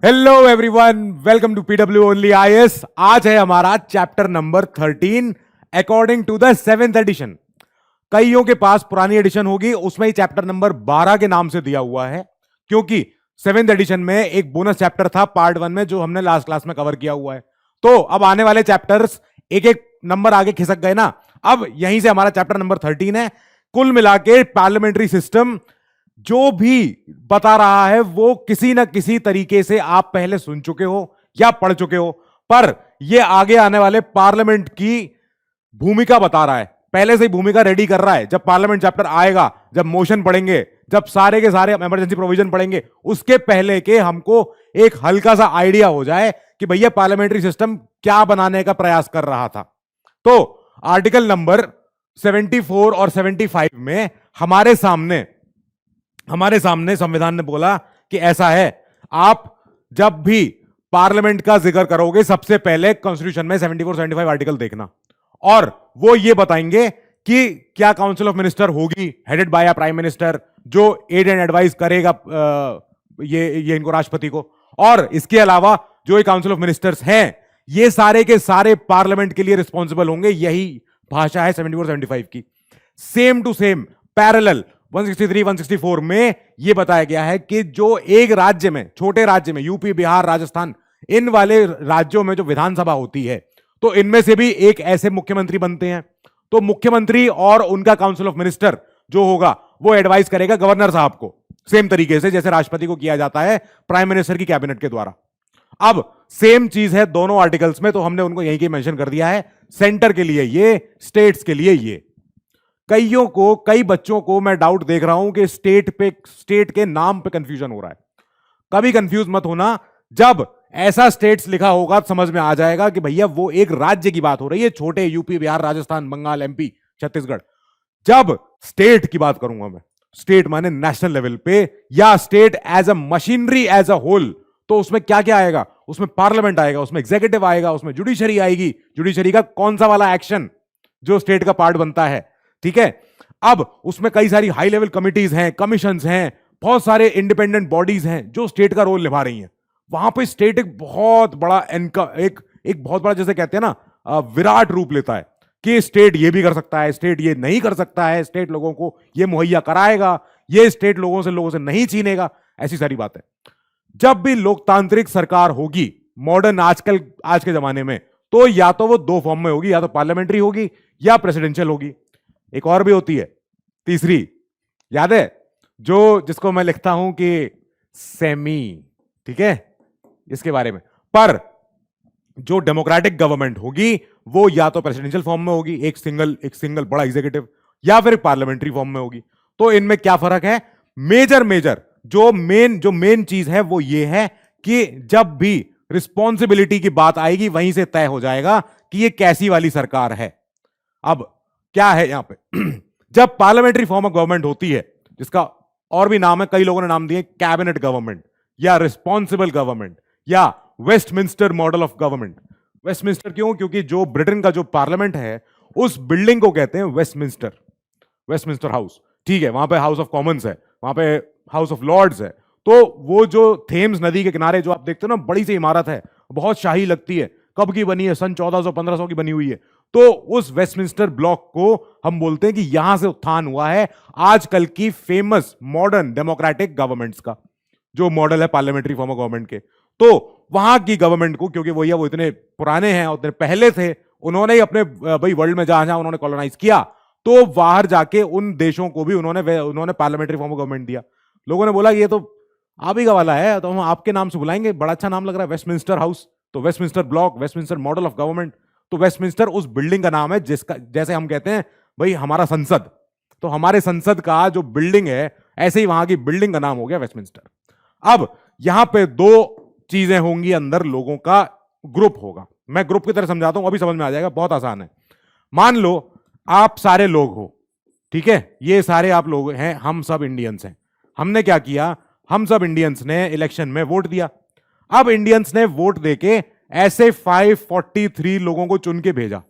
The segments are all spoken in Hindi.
Hello everyone, welcome to PW only IAS. आज है हमारा chapter number 13 according to the 7th edition. कईयों के पास पुरानी एडिशन होगी, उसमें ही चैप्टर नंबर 12 के नाम से दिया हुआ है, क्योंकि 7th एडिशन में एक बोनस चैप्टर था पार्ट 1 में, जो हमने लास्ट क्लास में कवर किया हुआ है। तो अब आने वाले चैप्टर्स एक एक नंबर आगे खिसक गए ना। अब यहीं से हमारा चैप्टर नंबर 13 है। कुल मिला के पार्लियामेंट्री सिस्टम जो भी बता रहा है वो किसी ना किसी तरीके से आप पहले सुन चुके हो या पढ़ चुके हो, पर ये आगे आने वाले पार्लियामेंट की भूमिका बता रहा है। पहले से ही भूमिका रेडी कर रहा है। जब पार्लियामेंट चैप्टर आएगा, जब मोशन पढ़ेंगे, जब सारे के सारे इमरजेंसी प्रोविजन पढ़ेंगे, उसके पहले के हमको एक हल्का सा आइडिया हो जाए कि भैया पार्लियामेंट्री सिस्टम क्या बनाने का प्रयास कर रहा था। तो आर्टिकल नंबर 74 और 75 में हमारे सामने संविधान ने बोला कि ऐसा है, आप जब भी पार्लियामेंट का जिक्र करोगे सबसे पहले कॉन्स्टिट्यूशन में 74 75 आर्टिकल देखना, और वो ये बताएंगे कि क्या काउंसिल ऑफ मिनिस्टर होगी headed by a prime minister, जो एड एंड एडवाइस करेगा ये इनको राष्ट्रपति को। और इसके अलावा जो ये काउंसिल ऑफ मिनिस्टर्स हैं, ये सारे के सारे पार्लियामेंट के लिए रिस्पॉन्सिबल होंगे। यही भाषा है 74 75 की। सेम टू सेम पैरेलल 163 164 में यह बताया गया है कि जो एक राज्य में, छोटे राज्य में, यूपी बिहार राजस्थान, इन वाले राज्यों में जो विधानसभा होती है, तो इनमें से भी एक ऐसे मुख्यमंत्री बनते हैं। तो मुख्यमंत्री और उनका काउंसिल ऑफ मिनिस्टर जो होगा वो एडवाइस करेगा गवर्नर साहब को, सेम तरीके से जैसे राष्ट्रपति को किया जाता है प्राइम मिनिस्टर की कैबिनेट के द्वारा। अब सेम चीज है दोनों आर्टिकल्स में, तो हमने उनको यहीं के मेंशन कर दिया है। सेंटर के लिए ये, स्टेट्स के लिए ये। कई बच्चों को मैं डाउट देख रहा हूं कि स्टेट के नाम पे कंफ्यूजन हो रहा है। कभी कंफ्यूज मत होना, जब ऐसा स्टेट्स लिखा होगा तो समझ में आ जाएगा कि भैया वो एक राज्य की बात हो रही है, छोटे यूपी बिहार राजस्थान बंगाल एमपी छत्तीसगढ़। जब स्टेट की बात करूंगा मैं, स्टेट माने नेशनल लेवल पे, या state as a machinery as a whole, तो उसमें क्या क्या आएगा? उसमें पार्लियामेंट आएगा, उसमें एग्जीक्यूटिव आएगा, उसमें जुडिशरी आएगी। जुडिशरी का कौन सा वाला एक्शन जो स्टेट का पार्ट बनता है, ठीक है। अब उसमें कई सारी हाई लेवल कमिटीज हैं, कमीशंस हैं, बहुत सारे इंडिपेंडेंट बॉडीज हैं जो स्टेट का रोल निभा रही हैं। वहां पे स्टेट एक बहुत बड़ा एक बहुत बड़ा, जैसे कहते हैं ना, विराट रूप लेता है कि स्टेट ये भी कर सकता है, स्टेट ये नहीं कर सकता है, स्टेट लोगों को ये मुहैया कराएगा, ये स्टेट लोगों से नहीं छीनेगा, ऐसी सारी बात है। जब भी लोकतांत्रिक सरकार होगी मॉडर्न आज के जमाने में, तो या तो वो दो फॉर्म में होगी, या तो पार्लियामेंट्री होगी या प्रेसिडेंशियल होगी। एक और भी होती है, तीसरी, याद है, जिसको मैं लिखता हूं कि सेमी, ठीक है, इसके बारे में। पर जो डेमोक्रेटिक गवर्नमेंट होगी वो या तो प्रेसिडेंशियल फॉर्म में होगी, एक सिंगल बड़ा एग्जीक्यूटिव, या फिर पार्लियामेंट्री फॉर्म में होगी। तो इनमें क्या फर्क है? मेजर जो मेन चीज है वो ये है कि जब भी रिस्पॉन्सिबिलिटी की बात आएगी वहीं से तय हो जाएगा कि ये कैसी वाली सरकार है। अब क्या है यहां पे जब पार्लियामेंट्री फॉर्म ऑफ गवर्नमेंट होती है, जिसका और भी नाम है, कई लोगों ने नाम दिए कैबिनेट गवर्नमेंट, या रिस्पॉन्सिबल गवर्नमेंट, या Westminster model of government. Westminster क्यों? क्योंकि जो ब्रिटेन का जो पार्लियामेंट है उस बिल्डिंग को कहते हैं वेस्टमिंस्टर हाउस, ठीक है। वहां पे हाउस ऑफ कॉमन्स है, वहां पे हाउस ऑफ लॉर्ड्स है। तो वो जो थेम्स नदी के किनारे जो आप देखते हो ना, बड़ी सी इमारत है, बहुत शाही लगती है। कब की बनी है? सन 1400-1500 की बनी हुई है। तो उस वेस्टमिंस्टर ब्लॉक को हम बोलते हैं कि यहां से उत्थान हुआ है आजकल की फेमस मॉडर्न डेमोक्रेटिक गवर्नमेंट्स का, जो मॉडल है पार्लियामेंट्री फॉर्म ऑफ गवर्नमेंट के। तो वहां की गवर्नमेंट को, क्योंकि वो इतने पुराने हैं, उतने पहले थे, उन्होंने ही अपने भाई वर्ल्ड में जहां जहां उन्होंने कॉलोनाइज किया, तो बाहर जाके उन देशों को भी उन्होंने पार्लियामेंट्री फॉर्म ऑफ गवर्नमेंट दिया। लोगों ने बोला ये तो आप ही का वाला है, तो हम आपके नाम से बुलाएंगे, बड़ा अच्छा नाम लग रहा है, वेस्टमिंस्टर हाउस। तो Westminster block, Westminster model of government. तो वेस्टमिंस्टर उस बिल्डिंग का नाम है जिसका, जैसे हम कहते हैं भाई हमारा संसद, तो हमारे संसद का जो बिल्डिंग है, ऐसे ही वहां की बिल्डिंग का नाम हो गया वेस्टमिंस्टर। अब यहां पे दो चीजें होंगी, अंदर लोगों का ग्रुप होगा। मैं ग्रुप की तरह समझाता हूं, अभी समझ में आ जाएगा, बहुत आसान है। मान लो आप सारे लोग हो, ठीक है, ये सारे आप लोग हैं, हम सब इंडियंस हैं। हमने क्या किया? हम सब इंडियंस ने इलेक्शन में वोट दिया। अब इंडियंस ने वोट देके ऐसे 543 लोगों को चुन के भेजा।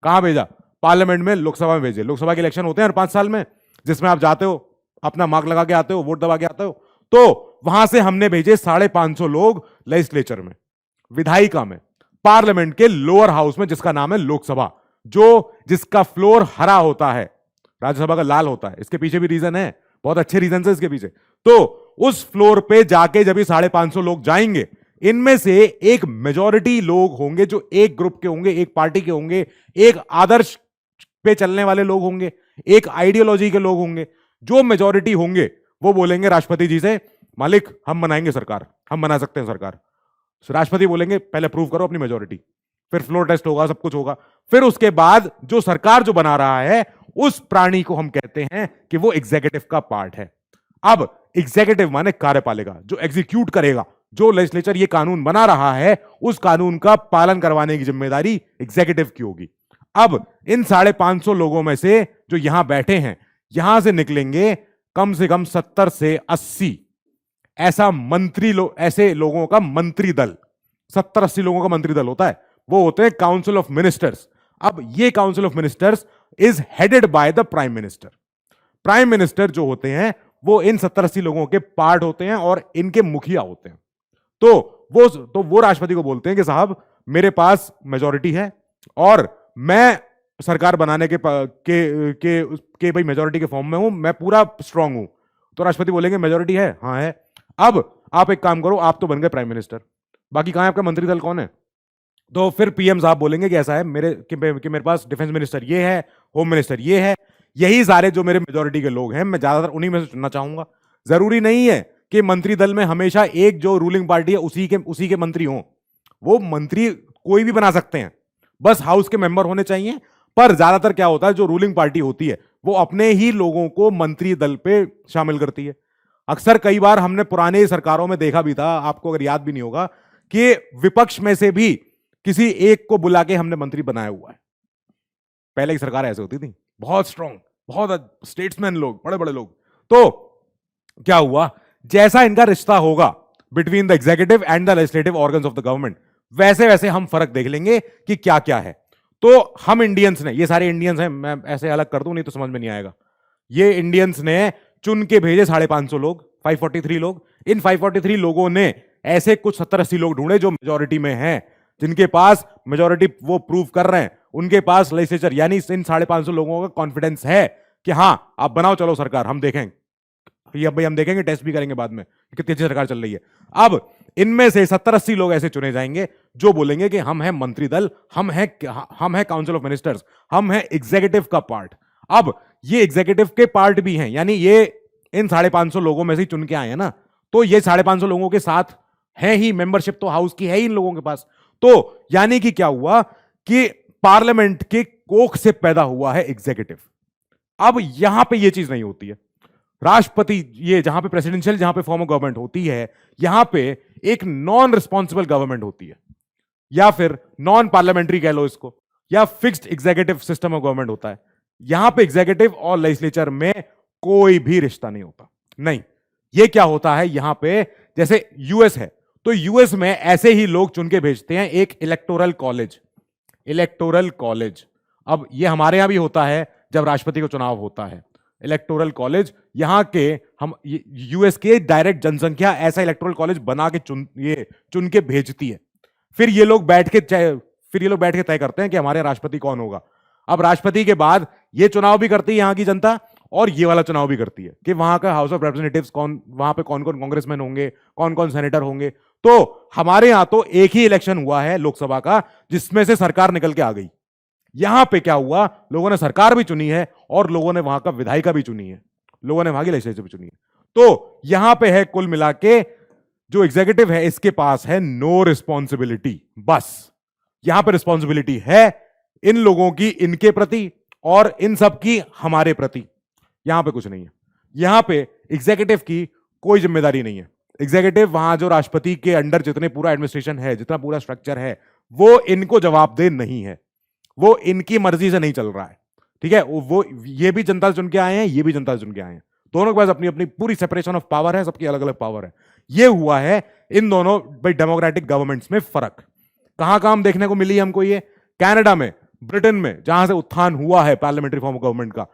कहां भेजा? पार्लियामेंट में, लोकसभा में भेजे। लोकसभा के इलेक्शन होते हैं हर 5 साल में, जिसमें आप जाते हो, अपना मार्क लगा के आते हो, वोट दबा के आते हो। तो वहां से हमने भेजे 550 लोग लेजिस्लेचर में, विधायिका में, पार्लियामेंट के लोअर हाउस में जिसका नाम है लोकसभा, जिसका फ्लोर हरा होता है, राज्यसभा का लाल होता है। इसके पीछे भी रीजन है, बहुत अच्छे रीजन है इसके पीछे। तो उस फ्लोर पे जाके जब ये 550 लोग जाएंगे, इनमें से एक मेजॉरिटी लोग होंगे जो एक ग्रुप के होंगे, एक पार्टी के होंगे, एक आदर्श पे चलने वाले लोग होंगे, एक आइडियोलॉजी के लोग होंगे। जो मेजॉरिटी होंगे वो बोलेंगे राष्ट्रपति जी से, मालिक हम बनाएंगे सरकार, हम बना सकते हैं सरकार। राष्ट्रपति बोलेंगे पहले प्रूव करो अपनी मेजॉरिटी, फिर फ्लोर टेस्ट होगा, सब कुछ होगा। फिर उसके बाद जो सरकार जो बना रहा है उस प्राणी को हम कहते हैं कि वो एग्जीक्यूटिव का पार्ट है। अब एग्जीक्यूटिव माने कार्यपालिका, जो एग्जीक्यूट करेगा, जो लेजिस्लेचर ये कानून बना रहा है उस कानून का पालन करवाने की जिम्मेदारी एग्जीक्यूटिव की होगी। अब इन 550 लोगों में से जो यहां बैठे हैं, यहां से निकलेंगे कम से कम 70 से 80 ऐसे लोगों का मंत्री दल, 70-80 लोगों का मंत्री दल होता है। वो होते हैं काउंसिल ऑफ मिनिस्टर्स। अब ये council of ministers is headed by the prime minister. Prime minister जो होते हैं वो इन 70-80 लोगों के पार्ट होते हैं और इनके मुखिया होते हैं। तो वो राष्ट्रपति को बोलते हैं कि साहब मेरे पास मेजॉरिटी है और मैं सरकार बनाने के भाई मेजॉरिटी के फॉर्म में हूं, मैं पूरा स्ट्रांग हूं। तो राष्ट्रपति बोलेंगे मेजॉरिटी है, हाँ है, अब आप एक काम करो, आप तो बन गए प्राइम मिनिस्टर, बाकी कहां है आपका मंत्री दल, कौन है? तो फिर पीएम साहब बोलेंगे कि ऐसा है मेरे पास डिफेंस मिनिस्टर ये है, होम मिनिस्टर ये है, यही सारे जो मेरे मेजॉरिटी के लोग हैं, मैं ज्यादातर उन्हीं में से चुनना चाहूंगा। जरूरी नहीं है कि मंत्री दल में हमेशा एक जो रूलिंग पार्टी है उसी के मंत्री हों। वो मंत्री कोई भी बना सकते हैं, बस हाउस के मेंबर होने चाहिए। पर ज्यादातर क्या होता है, जो रूलिंग पार्टी होती है वो अपने ही लोगों को मंत्री दल पे शामिल करती है। अक्सर कई बार हमने पुराने सरकारों में देखा भी था, आपको अगर याद भी नहीं होगा, कि विपक्ष में से भी किसी एक को बुला के हमने मंत्री बनाया हुआ है। पहले की सरकार ऐसे होती थी, बहुत स्ट्रांग, बहुत स्टेट्समैन लोग, बड़े बड़े लोग। तो क्या हुआ, जैसा इनका रिश्ता होगा between the executive and the legislative organs of the government, वैसे वैसे हम फर्क देख लेंगे कि क्या क्या है। तो हम इंडियंस ने, ये सारे इंडियंस हैं, मैं ऐसे अलग कर दूं नहीं तो समझ में नहीं आएगा, ये इंडियंस ने चुन के भेजे 550 लोग, 543 लोग। इन 543 लोगों ने ऐसे कुछ 70-80 लोग ढूंढे जो मेजॉरिटी में हैं, जिनके पास मेजॉरिटी वो प्रूव कर रहे हैं, उनके पास लेजिस्लेचर यानी इन 550 लोगों का कॉन्फिडेंस है कि हां आप बनाओ, चलो सरकार हम देखेंगे, ये भाई हम देखेंगे, टेस्ट भी करेंगे बाद में कितनी अच्छी सरकार चल रही है। अब इनमें से 70-80 लोग ऐसे चुने जाएंगे जो बोलेंगे कि हम हैं मंत्री दल, हम हैं काउंसिल ऑफ मिनिस्टर्स, हम हैं एग्जीक्यूटिव का पार्ट। अब ये एग्जीक्यूटिव के पार्ट भी हैं, यानी ये इन 550 लोगों में से चुन के आए हैं ना, तो ये 550 लोगों के साथ है ही, मेंबरशिप तो हाउस की है ही इन लोगों के पास। तो यानी कि क्या हुआ कि पार्लियामेंट के कोख से पैदा हुआ है एग्जीक्यूटिव। अब यहां पे ये चीज नहीं होती है। राष्ट्रपति, ये जहां पे प्रेसिडेंशियल, जहां पे फॉर्म ऑफ गवर्नमेंट होती है, यहां पे एक नॉन रिस्पॉन्सिबल गवर्नमेंट होती है, या फिर नॉन पार्लियामेंट्री कह लो इसको, या fixed executive system of government होता है। यहां पे एग्जीक्यूटिव और लेजिस्लेचर में कोई भी रिश्ता नहीं होता। नहीं, ये क्या होता है यहां पे, जैसे यूएस है, तो यूएस में ऐसे ही लोग चुन के भेजते हैं, एक इलेक्टोरल कॉलेज। अब ये हमारे यहां भी होता है जब राष्ट्रपति का चुनाव होता है, इलेक्टोरल कॉलेज। यहां के हम यूएस के डायरेक्ट जनसंख्या ऐसा इलेक्टोरल कॉलेज बना के चुन के भेजती है। फिर ये लोग बैठ के तय करते हैं कि हमारे राष्ट्रपति कौन होगा। अब राष्ट्रपति के बाद ये चुनाव भी करती है यहां की जनता, और ये वाला चुनाव भी करती है कि वहां का हाउस ऑफ रिप्रेजेंटेटिव्स वहां पे कौन कौन कांग्रेसमैन होंगे, कौन कौन सेनेटर होंगे। तो हमारे यहां तो एक ही इलेक्शन हुआ है लोकसभा का, जिसमें से सरकार निकल के आ गई। यहां पे क्या हुआ, लोगों ने सरकार भी चुनी है और लोगों ने वहां का विधायिका भी चुनी है, लोगों ने वहां की लेजिस्लेचर भी चुनी है। तो यहां पे है कुल मिला के जो एग्जीक्यूटिव है इसके पास है नो रिस्पॉन्सिबिलिटी। बस यहां पे रिस्पॉन्सिबिलिटी है इन लोगों की इनके प्रति और इन सब की हमारे प्रति, यहां पे कुछ नहीं है। यहां पे एग्जीक्यूटिव की कोई जिम्मेदारी नहीं है। एग्जीक्यूटिव वहां जो राष्ट्रपति के अंडर जितने पूरा एडमिनिस्ट्रेशन है, जितना पूरा स्ट्रक्चर है, वो इनको जवाबदेह नहीं है, वो इनकी मर्जी से नहीं चल रहा है। ठीक है, वो ये भी जनता से चुन के आए हैं, ये भी जनता से चुन के आए हैं, दोनों के पास अपनी अपनी पूरी सेपरेशन ऑफ पावर है, सबकी अलग अलग पावर है। ये हुआ है इन दोनों भाई डेमोक्रेटिक गवर्नमेंट्स में फर्क। कहां कहां देखने को मिली हमको ये, कनाडा में, ब्रिटेन में जहां से उत्थान हुआ है पार्लियामेंट्री फॉर्म ऑफ गवर्नमेंट का,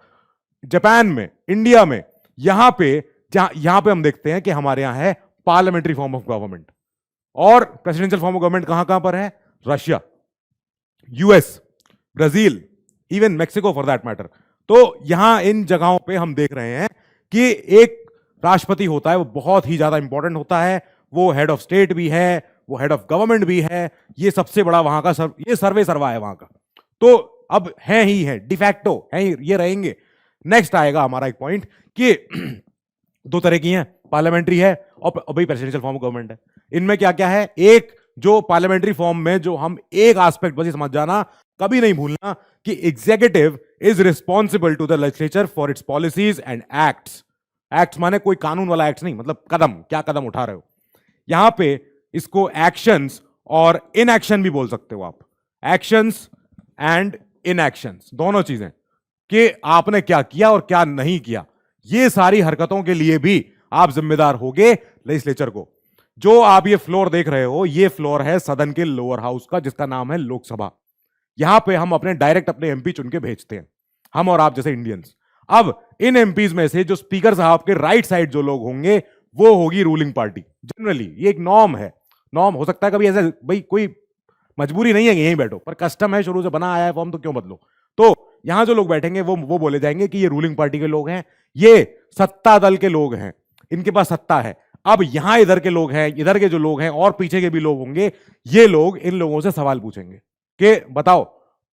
जापान में, इंडिया में, यहां पे यहां पे हम देखते हैं कि हमारे यहां है पार्लियामेंट्री फॉर्म ऑफ गवर्नमेंट, और प्रेसिडेंशियल फॉर्म ऑफ गवर्नमेंट कहां कहां पर है? Russia, US, Brazil, even Mexico for that matter. तो यहां इन जगहों पे हम देख रहे हैं कि एक राष्ट्रपति होता है, वो बहुत ही ज्यादा इंपॉर्टेंट होता है, वो हेड ऑफ स्टेट भी है, वो हेड ऑफ गवर्नमेंट भी है, ये सबसे बड़ा वहां का ये सर्वे सर्वा है वहां का। तो अब है ही है, डिफैक्टो है, ये रहेंगे। नेक्स्ट आएगा हमारा एक पॉइंट कि दो तरह की हैं, पार्लियामेंट्री है और भाई प्रेसिडेंशियल फॉर्म ऑफ गवर्नमेंट है। इनमें क्या क्या है? एक जो पार्लियामेंट्री फॉर्म में जो हम एक एस्पेक्ट बस समझ जाना, कभी नहीं भूलना कि executive is responsible to the legislature for its policies and acts. Acts माने कोई कानून वाला एक्ट नहीं, मतलब कदम, क्या कदम उठा रहे हो। यहां पे इसको एक्शंस और इनएक्शन भी बोल सकते हो आप, एक्शंस एंड इनएक्शंस, दोनों चीजें, कि आपने क्या किया और क्या नहीं किया। ये सारी हरकतों के लिए भी आप जिम्मेदार होगे लेजिस्लेचर को। जो आप ये फ्लोर देख रहे हो, ये फ्लोर है सदन के लोअर हाउस का, जिसका नाम है लोकसभा। यहां पे हम डायरेक्ट अपने एमपी चुन के भेजते हैं, हम और आप जैसे इंडियंस। अब इन एमपीज में से जो स्पीकर साहब के राइट साइड जो लोग होंगे, वो होगी रूलिंग पार्टी। जनरली ये एक नॉर्म है, नॉर्म हो सकता है कभी ऐसा, भाई कोई मजबूरी नहीं है कि यहीं बैठो, पर कस्टम है, शुरू से बना आया है फॉर्म, तो क्यों बदलो। तो यहां जो लोग बैठेंगे वो बोले जाएंगे कि ये रूलिंग पार्टी के लोग हैं, ये सत्ता दल के लोग हैं, इनके पास सत्ता है। अब यहां इधर के लोग हैं, इधर के जो लोग हैं और पीछे के भी लोग होंगे, ये लोग इन लोगों से सवाल पूछेंगे कि बताओ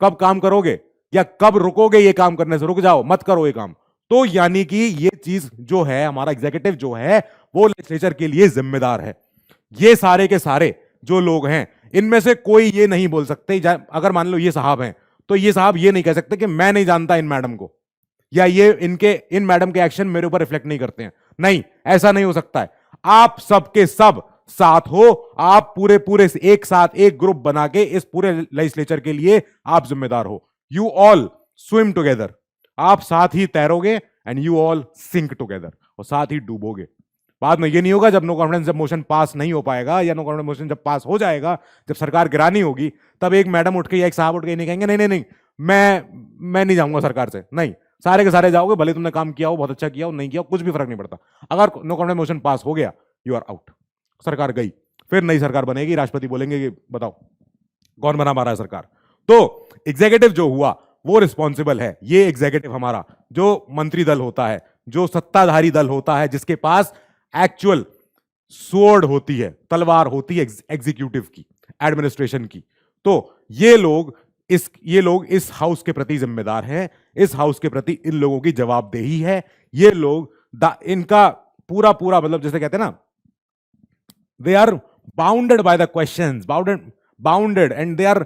कब काम करोगे, या कब रुकोगे ये काम करने से, रुक जाओ मत करो ये काम। तो यानी कि ये चीज जो है, हमारा एग्जीक्यूटिव जो है वो लेजिस्लेचर के लिए जिम्मेदार है। ये सारे के सारे जो लोग हैं, इनमें से कोई ये नहीं बोल सकते, अगर मान लो ये साहब हैं, तो ये साहब ये नहीं कह सकते कि मैं नहीं जानता इन मैडम को, या ये इन मैडम के एक्शन मेरे ऊपर रिफ्लेक्ट नहीं करते हैं। नहीं, ऐसा नहीं हो सकता है। आप सबके सब साथ हो, आप पूरे पूरे एक साथ एक ग्रुप बना के इस पूरे लेजिस्लेचर के लिए आप जिम्मेदार हो। यू ऑल स्विम टुगेदर, आप साथ ही तैरोगे, and you all sink together, और साथ ही डूबोगे। बाद में ये नहीं होगा जब नो कॉन्फिडेंस जब मोशन पास नहीं हो पाएगा, या नो कॉन्फिडेंस मोशन जब पास हो जाएगा, जब सरकार गिरानी होगी, तब एक मैडम उठ के या एक साहब उठ के नहीं कहेंगे नहीं नहीं नहीं मैं नहीं जाऊंगा सरकार से। नहीं, सारे के सारे जाओगे, भले तुमने काम किया हो, बहुत अच्छा किया हो, नहीं किया हो, कुछ भी फर्क नहीं पड़ता। अगर नो कॉन्फिडेंस मोशन पास हो गया, यू आर आउट, सरकार गई। फिर नई सरकार बनेगी, राष्ट्रपति बोलेंगे कि बताओ कौन बना हमारा सरकार। तो एग्जीक्यूटिव जो हुआ वो रिस्पॉन्सिबल है। ये एग्जीक्यूटिव हमारा जो मंत्री दल होता है, जो सत्ताधारी दल होता है, जिसके पास एक्चुअल स्वॉर्ड होती है, तलवार होती है एग्जीक्यूटिव की, एडमिनिस्ट्रेशन की। तो ये लोग इस हाउस के प्रति जिम्मेदार हैं, इस हाउस के प्रति इन लोगों की जवाबदेही है। ये लोग इनका पूरा पूरा मतलब जैसे कहते हैं ना, they are bounded by the questions, bounded and they are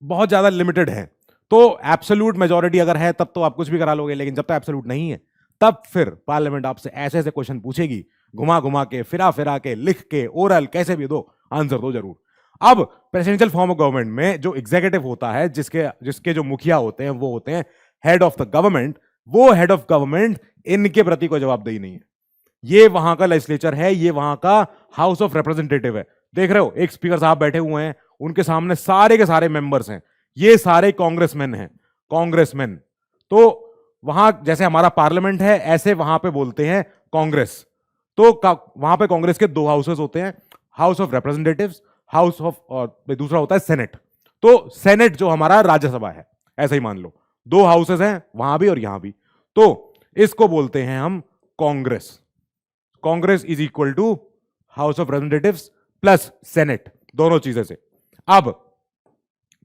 बहुत ज्यादा लिमिटेड है। तो एब्सोल्यूट मेजॉरिटी अगर है तब तो आप कुछ भी करा लोगे, लेकिन जब तक एब्सोल्यूट नहीं है, तब फिर पार्लियामेंट आपसे ऐसे ऐसे क्वेश्चन पूछेगी, घुमा घुमा के, फिरा फिरा के, लिख के, ओरल, कैसे भी दो, आंसर दो जरूर। अब प्रेसिडेंशियल फॉर्म ऑफ गवर्नमेंट में जो एग्जीक्यूटिव होता है, जिसके जो मुखिया होते हैं, वो होते हैं हेड ऑफ द गवर्नमेंट। वो हेड ऑफ गवर्नमेंट इनके प्रति कोई जवाबदेही नहीं है। ये वहां का लेजिस्लेचर है, ये वहां का हाउस ऑफ रिप्रेजेंटेटिव है। देख रहे हो, एक स्पीकर साहब बैठे हुए हैं, उनके सामने सारे के सारे मेंबर्स हैं, ये सारे कांग्रेसमैन हैं, कांग्रेसमैन। तो वहां जैसे हमारा पार्लियामेंट है, ऐसे वहां पे बोलते हैं कांग्रेस। तो वहां पे कांग्रेस के दो हाउसेस होते हैं, house of representatives, house of, और दूसरा होता है सेनेट। तो सेनेट जो हमारा राज्यसभा है, ऐसा ही मान लो, दो हाउसेस हैं वहां भी और यहां भी। तो इसको बोलते हैं हम Congress. Congress is equal to house of representatives plus senate, दोनों चीजें से। अब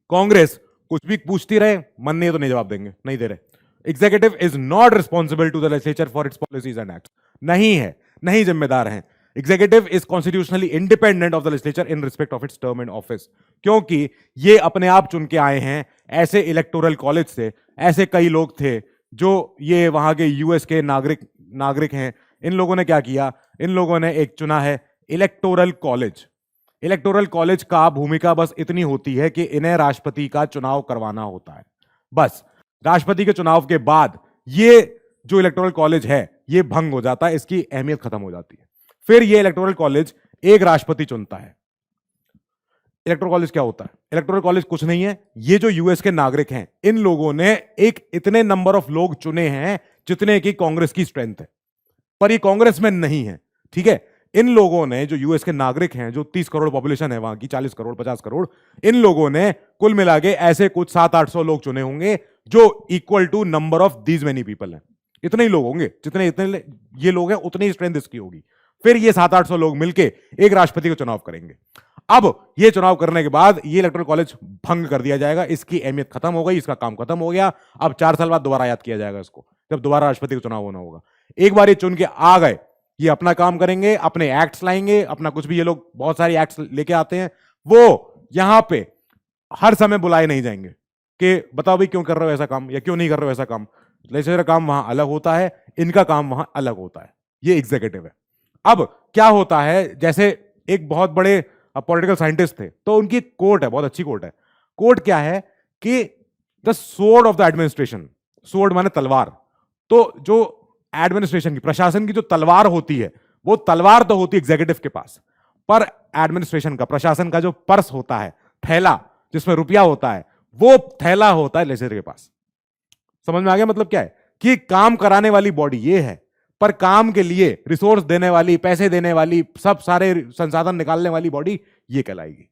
कांग्रेस कुछ भी पूछती रहे, मन नहीं तो नहीं जवाब देंगे, नहीं दे रहे। Executive is not responsible to the legislature for its policies and acts, नहीं है, नहीं जिम्मेदार हैं। Executive is constitutionally independent of the legislature in respect of its term in office, क्योंकि ये अपने आप चुन के आए हैं ऐसे इलेक्टोरल कॉलेज से। ऐसे कई लोग थे जो ये वहां के यूएस के नागरिक हैं। इन लोगों ने क्या किया, इन लोगों ने एक चुना है इलेक्टोरल कॉलेज। इलेक्टोरल कॉलेज का भूमिका बस इतनी होती है कि इन्हें राष्ट्रपति का चुनाव करवाना होता है, बस। राष्ट्रपति के चुनाव के बाद ये जो इलेक्टोरल कॉलेज है ये भंग हो जाता है, इसकी अहमियत खत्म हो जाती है। फिर ये इलेक्टोरल कॉलेज एक राष्ट्रपति चुनता है। इलेक्टोरल कॉलेज क्या होता है? इलेक्टोरल कॉलेज कुछ नहीं है, ये जो यूएस के नागरिक हैं, इन लोगों ने एक इतने नंबर ऑफ लोग चुने हैं जितने की कांग्रेस की स्ट्रेंथ है। पर ये कांग्रेस में नहीं है, ठीक है। इन लोगों ने, जो यूएस के नागरिक हैं, जो 30 करोड़ पॉपुलेशन है वहां की, 40 करोड़ 50 करोड़, इन लोगों ने कुल मिला के ऐसे कुछ 700-800 लोग चुने होंगे जो equal to number of these many people हैं। इतने ही लोग होंगे, जितने इतने ये लोग हैं उतनी ही स्ट्रेंथ इसकी होगी। फिर ये 700-800 लोग मिलके एक राष्ट्रपति को चुनाव करेंगे। अब ये चुनाव करने के बाद ये इलेक्टोरल कॉलेज भंग कर दिया जाएगा, इसकी अहमियत खत्म हो गई, इसका काम खत्म हो गया। अब 4 साल बाद दोबारा याद किया जाएगा इसको, जब दोबारा राष्ट्रपति का चुनाव होना होगा। एक बार ये चुन के आ गए, ये अपना काम करेंगे, अपने एक्ट्स लाएंगे, अपना कुछ भी, ये लोग बहुत सारे एक्ट्स लेके आते हैं, वो यहां पे हर समय बुलाए नहीं जाएंगे कि बताओ भाई क्यों कर रहे हो ऐसा काम या क्यों नहीं कर रहे हो ऐसा काम। लेजिस्लेचर का काम वहां अलग होता है, इनका काम वहां अलग होता है, ये एग्जीक्यूटिव है। अब क्या होता है, जैसे एक बहुत बड़े पॉलिटिकल साइंटिस्ट थे, तो उनकी कोट है, बहुत अच्छी कोट है। कोट क्या है कि the sword of the administration, sword माने तलवार, तो जो एडमिनिस्ट्रेशन की, प्रशासन की जो तलवार होती है, वो तलवार तो होती है एग्जीक्यूटिव के पास, पर एडमिनिस्ट्रेशन का, प्रशासन का जो पर्स होता है, थैला जिसमें रुपया होता है, वो थैला होता है लेजिस्लेचर के पास। समझ में आ गया मतलब क्या है, कि काम कराने वाली बॉडी ये है, पर काम के लिए रिसोर्स देने वाली, पैसे देने वाली, सब सारे संसाधन निकालने वाली बॉडी ये कहलाएगी।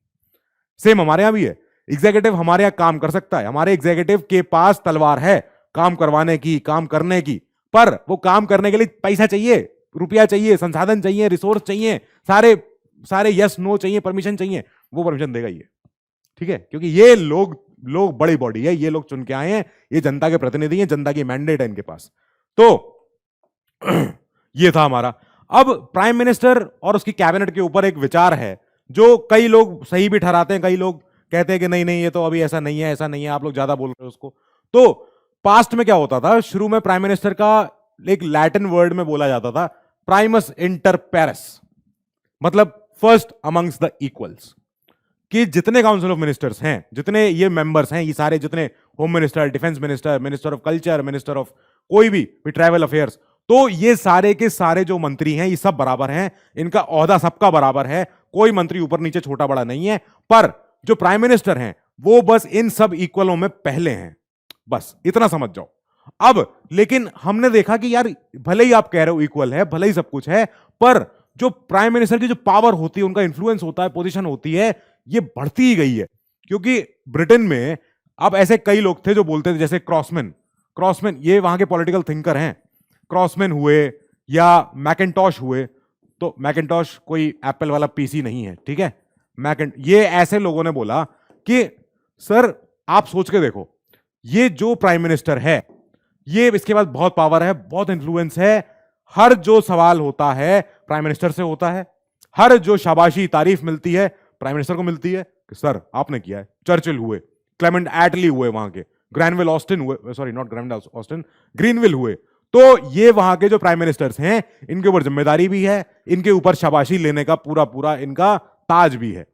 सेम हमारे यहां भी है, एग्जीक्यूटिव हमारे यहां काम कर सकता है, हमारे एग्जीक्यूटिव के पास तलवार है काम करवाने की, काम करने की, पर वो काम करने के लिए पैसा चाहिए, रुपया चाहिए, संसाधन चाहिए, रिसोर्स चाहिए, सारे सारे यस नो चाहिए, परमिशन चाहिए, वो परमिशन देगा ये, ठीक है। क्योंकि ये लोग बड़ी बॉडी है, ये लोग चुन के आए हैं, ये जनता के प्रतिनिधि हैं, जनता की मैंडेट है इनके पास। तो ये था हमारा। अब प्राइम मिनिस्टर और उसकी कैबिनेट के ऊपर एक विचार है जो कई लोग सही भी ठहराते हैं, कई लोग कहते हैं कि नहीं नहीं ये तो अभी ऐसा नहीं है, ऐसा नहीं है, आप लोग ज्यादा बोल रहे हो उसको। तो पास्ट में क्या होता था, शुरू में प्राइम मिनिस्टर का एक लैटिन वर्ड में बोला जाता था प्राइमस इंटर पैरेस, मतलब फर्स्ट अमंग्स द इक्वल्स, कि जितने काउंसिल ऑफ मिनिस्टर्स हैं, जितने ये मेंबर्स हैं, ये सारे जितने home minister, defence minister, minister of culture, minister of कोई भी ट्रैवल अफेयर्स, तो ये सारे के सारे जो मंत्री हैं ये सब बराबर हैं, इनका ओहदा सबका बराबर है, कोई मंत्री ऊपर नीचे छोटा बड़ा नहीं है। पर जो प्राइम मिनिस्टर हैं वो बस इन सब इक्वलों में पहले हैं, बस इतना समझ जाओ। अब लेकिन हमने देखा कि यार भले ही आप कह रहे हो इक्वल है, भले ही सब कुछ है, पर जो प्राइम मिनिस्टर की जो पावर होती है, उनका इंफ्लुएंस होता है, पोजीशन होती है, ये बढ़ती ही गई है। क्योंकि ब्रिटेन में अब ऐसे कई लोग थे जो बोलते थे, जैसे क्रॉसमैन ये वहां के पॉलिटिकल थिंकर हैं, क्रॉसमैन हुए या मैकिन्टॉश हुए, तो मैकिन्टॉश कोई एप्पल वाला पीसी नहीं है, ठीक है। ये ऐसे लोगों ने बोला कि सर आप सोच के देखो, ये जो प्राइम मिनिस्टर है, ये इसके पास बहुत पावर है, बहुत इंफ्लुएंस है, हर जो सवाल होता है प्राइम मिनिस्टर से होता है, हर जो शाबाशी तारीफ मिलती है प्राइम मिनिस्टर को मिलती है कि सर आपने किया है। चर्चिल हुए, क्लेमेंट एटली हुए वहां के, ग्रैनविल ऑस्टिन हुए, sorry not Granville Austin, Greenville हुए, तो ये वहां के जो प्राइम मिनिस्टर्स हैं, इनके ऊपर जिम्मेदारी भी है, इनके ऊपर शाबाशी लेने का पूरा पूरा इनका ताज भी है।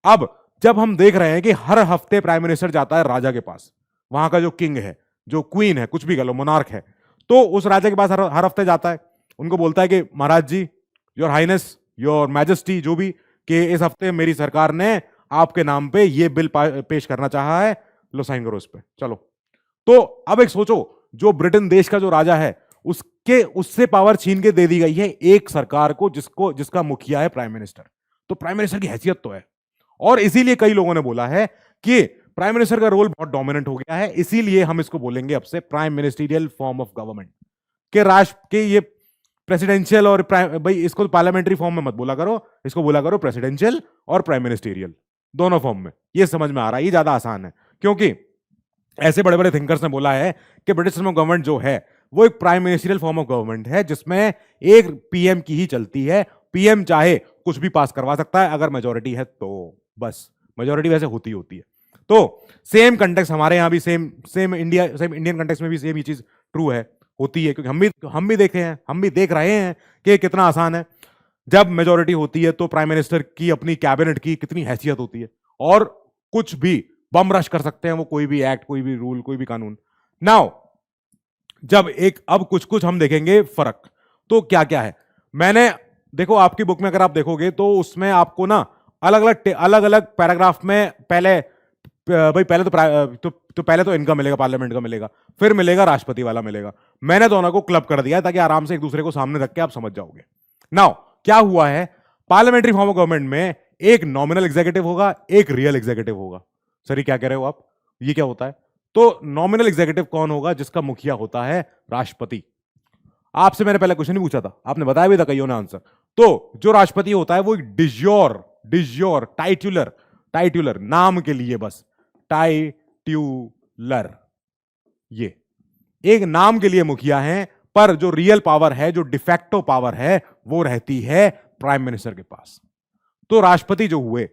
अब जब हम देख रहे हैं कि हर हफ्ते प्राइम मिनिस्टर जाता है राजा के पास, वहां का जो किंग है, जो क्वीन है, कुछ भी कह लो, मोनार्क है, तो उस राजा के पास हर हफ्ते जाता है, उनको बोलता है कि महाराज जी, योर हाइनेस, योर मैजेस्टी, जो भी, कि इस हफ्ते मेरी सरकार ने आपके नाम पे ये बिल पेश करना चाहा है, लो साइन करो इस पे, चलो। तो अब एक सोचो, जो ब्रिटेन देश का जो राजा है, उससे पावर छीन के दे दी गई है एक सरकार को, जिसका मुखिया है प्राइम मिनिस्टर। तो प्राइम मिनिस्टर की हैसियत तो है, और इसीलिए कई लोगों ने बोला है कि प्राइम मिनिस्टर का रोल बहुत डोमिनेंट हो गया है, इसीलिए हम इसको बोलेंगे अब से prime ministerial form of government, के राष्ट्र के ये प्रेसिडेंशियल और भाई इसको पार्लियामेंट्री फॉर्म में मत बोला करो, इसको बोला करो प्रेसिडेंशियल और प्राइम मिनिस्टीरियल, दोनों फॉर्म में। ये समझ में आ रहा है, ये ज्यादा आसान है, क्योंकि ऐसे बड़े बड़े थिंकर्स ने बोला है कि ब्रिटिश सिस्टम ऑफ गवर्नमेंट जो है वो एक prime ministerial form of government है, जिसमें एक पीएम की ही चलती है, पीएम चाहे कुछ भी पास करवा सकता है अगर मेजोरिटी है तो, बस मेजोरिटी वैसे होती है। तो सेम कंटेक्स्ट हमारे यहाँ भी, सेम इंडियन कंटेक्स्ट में भी सेम ये चीज ट्रू है, होती है, क्योंकि हम भी देखे हैं, हम भी देख रहे हैं कि कितना आसान है। जब मेजोरिटी होती है तो प्राइम मिनिस्टर की, अपनी कैबिनेट की कितनी हैसियत होती है, और कुछ भी बम रश कर सकते हैं वो, कोई भी एक्ट, कोई भी रूल, कोई भी कानून। नाउ जब अब कुछ हम देखेंगे फर्क, तो क्या क्या है, मैंने देखो आपकी बुक में अगर आप देखोगे तो उसमें आपको ना अलग अलग पैराग्राफ में पहले भाई पहले तो पहले तो इनका मिलेगा, पार्लियामेंट का मिलेगा, फिर मिलेगा राष्ट्रपति वाला मिलेगा। मैंने दोनों को क्लब कर दिया ताकि आराम से एक दूसरे को सामने रख के आप समझ जाओगे। नाउ क्या हुआ है, पार्लियामेंट्री फॉर्म ऑफ गवर्नमेंट में एक नॉमिनल एग्जीक्यूटिव होगा, एक रियल एग्जीक्यूटिव होगा। सर क्या कह रहे हो आप, ये क्या होता है? तो नॉमिनल एग्जीक्यूटिव कौन होगा? जिसका मुखिया होता है राष्ट्रपति। आपसे मैंने पहले क्वेश्चन ही पूछा था, आपने बताया भी था कईयों ने आंसर। तो जो राष्ट्रपति होता है वो एक डिज्योर टाइटुलर नाम के लिए, बस टाइट्यूलर, ये एक नाम के लिए मुखिया है, पर जो रियल पावर है, जो डिफेक्टो पावर है, वो रहती है प्राइम मिनिस्टर के पास। तो राष्ट्रपति जो हुए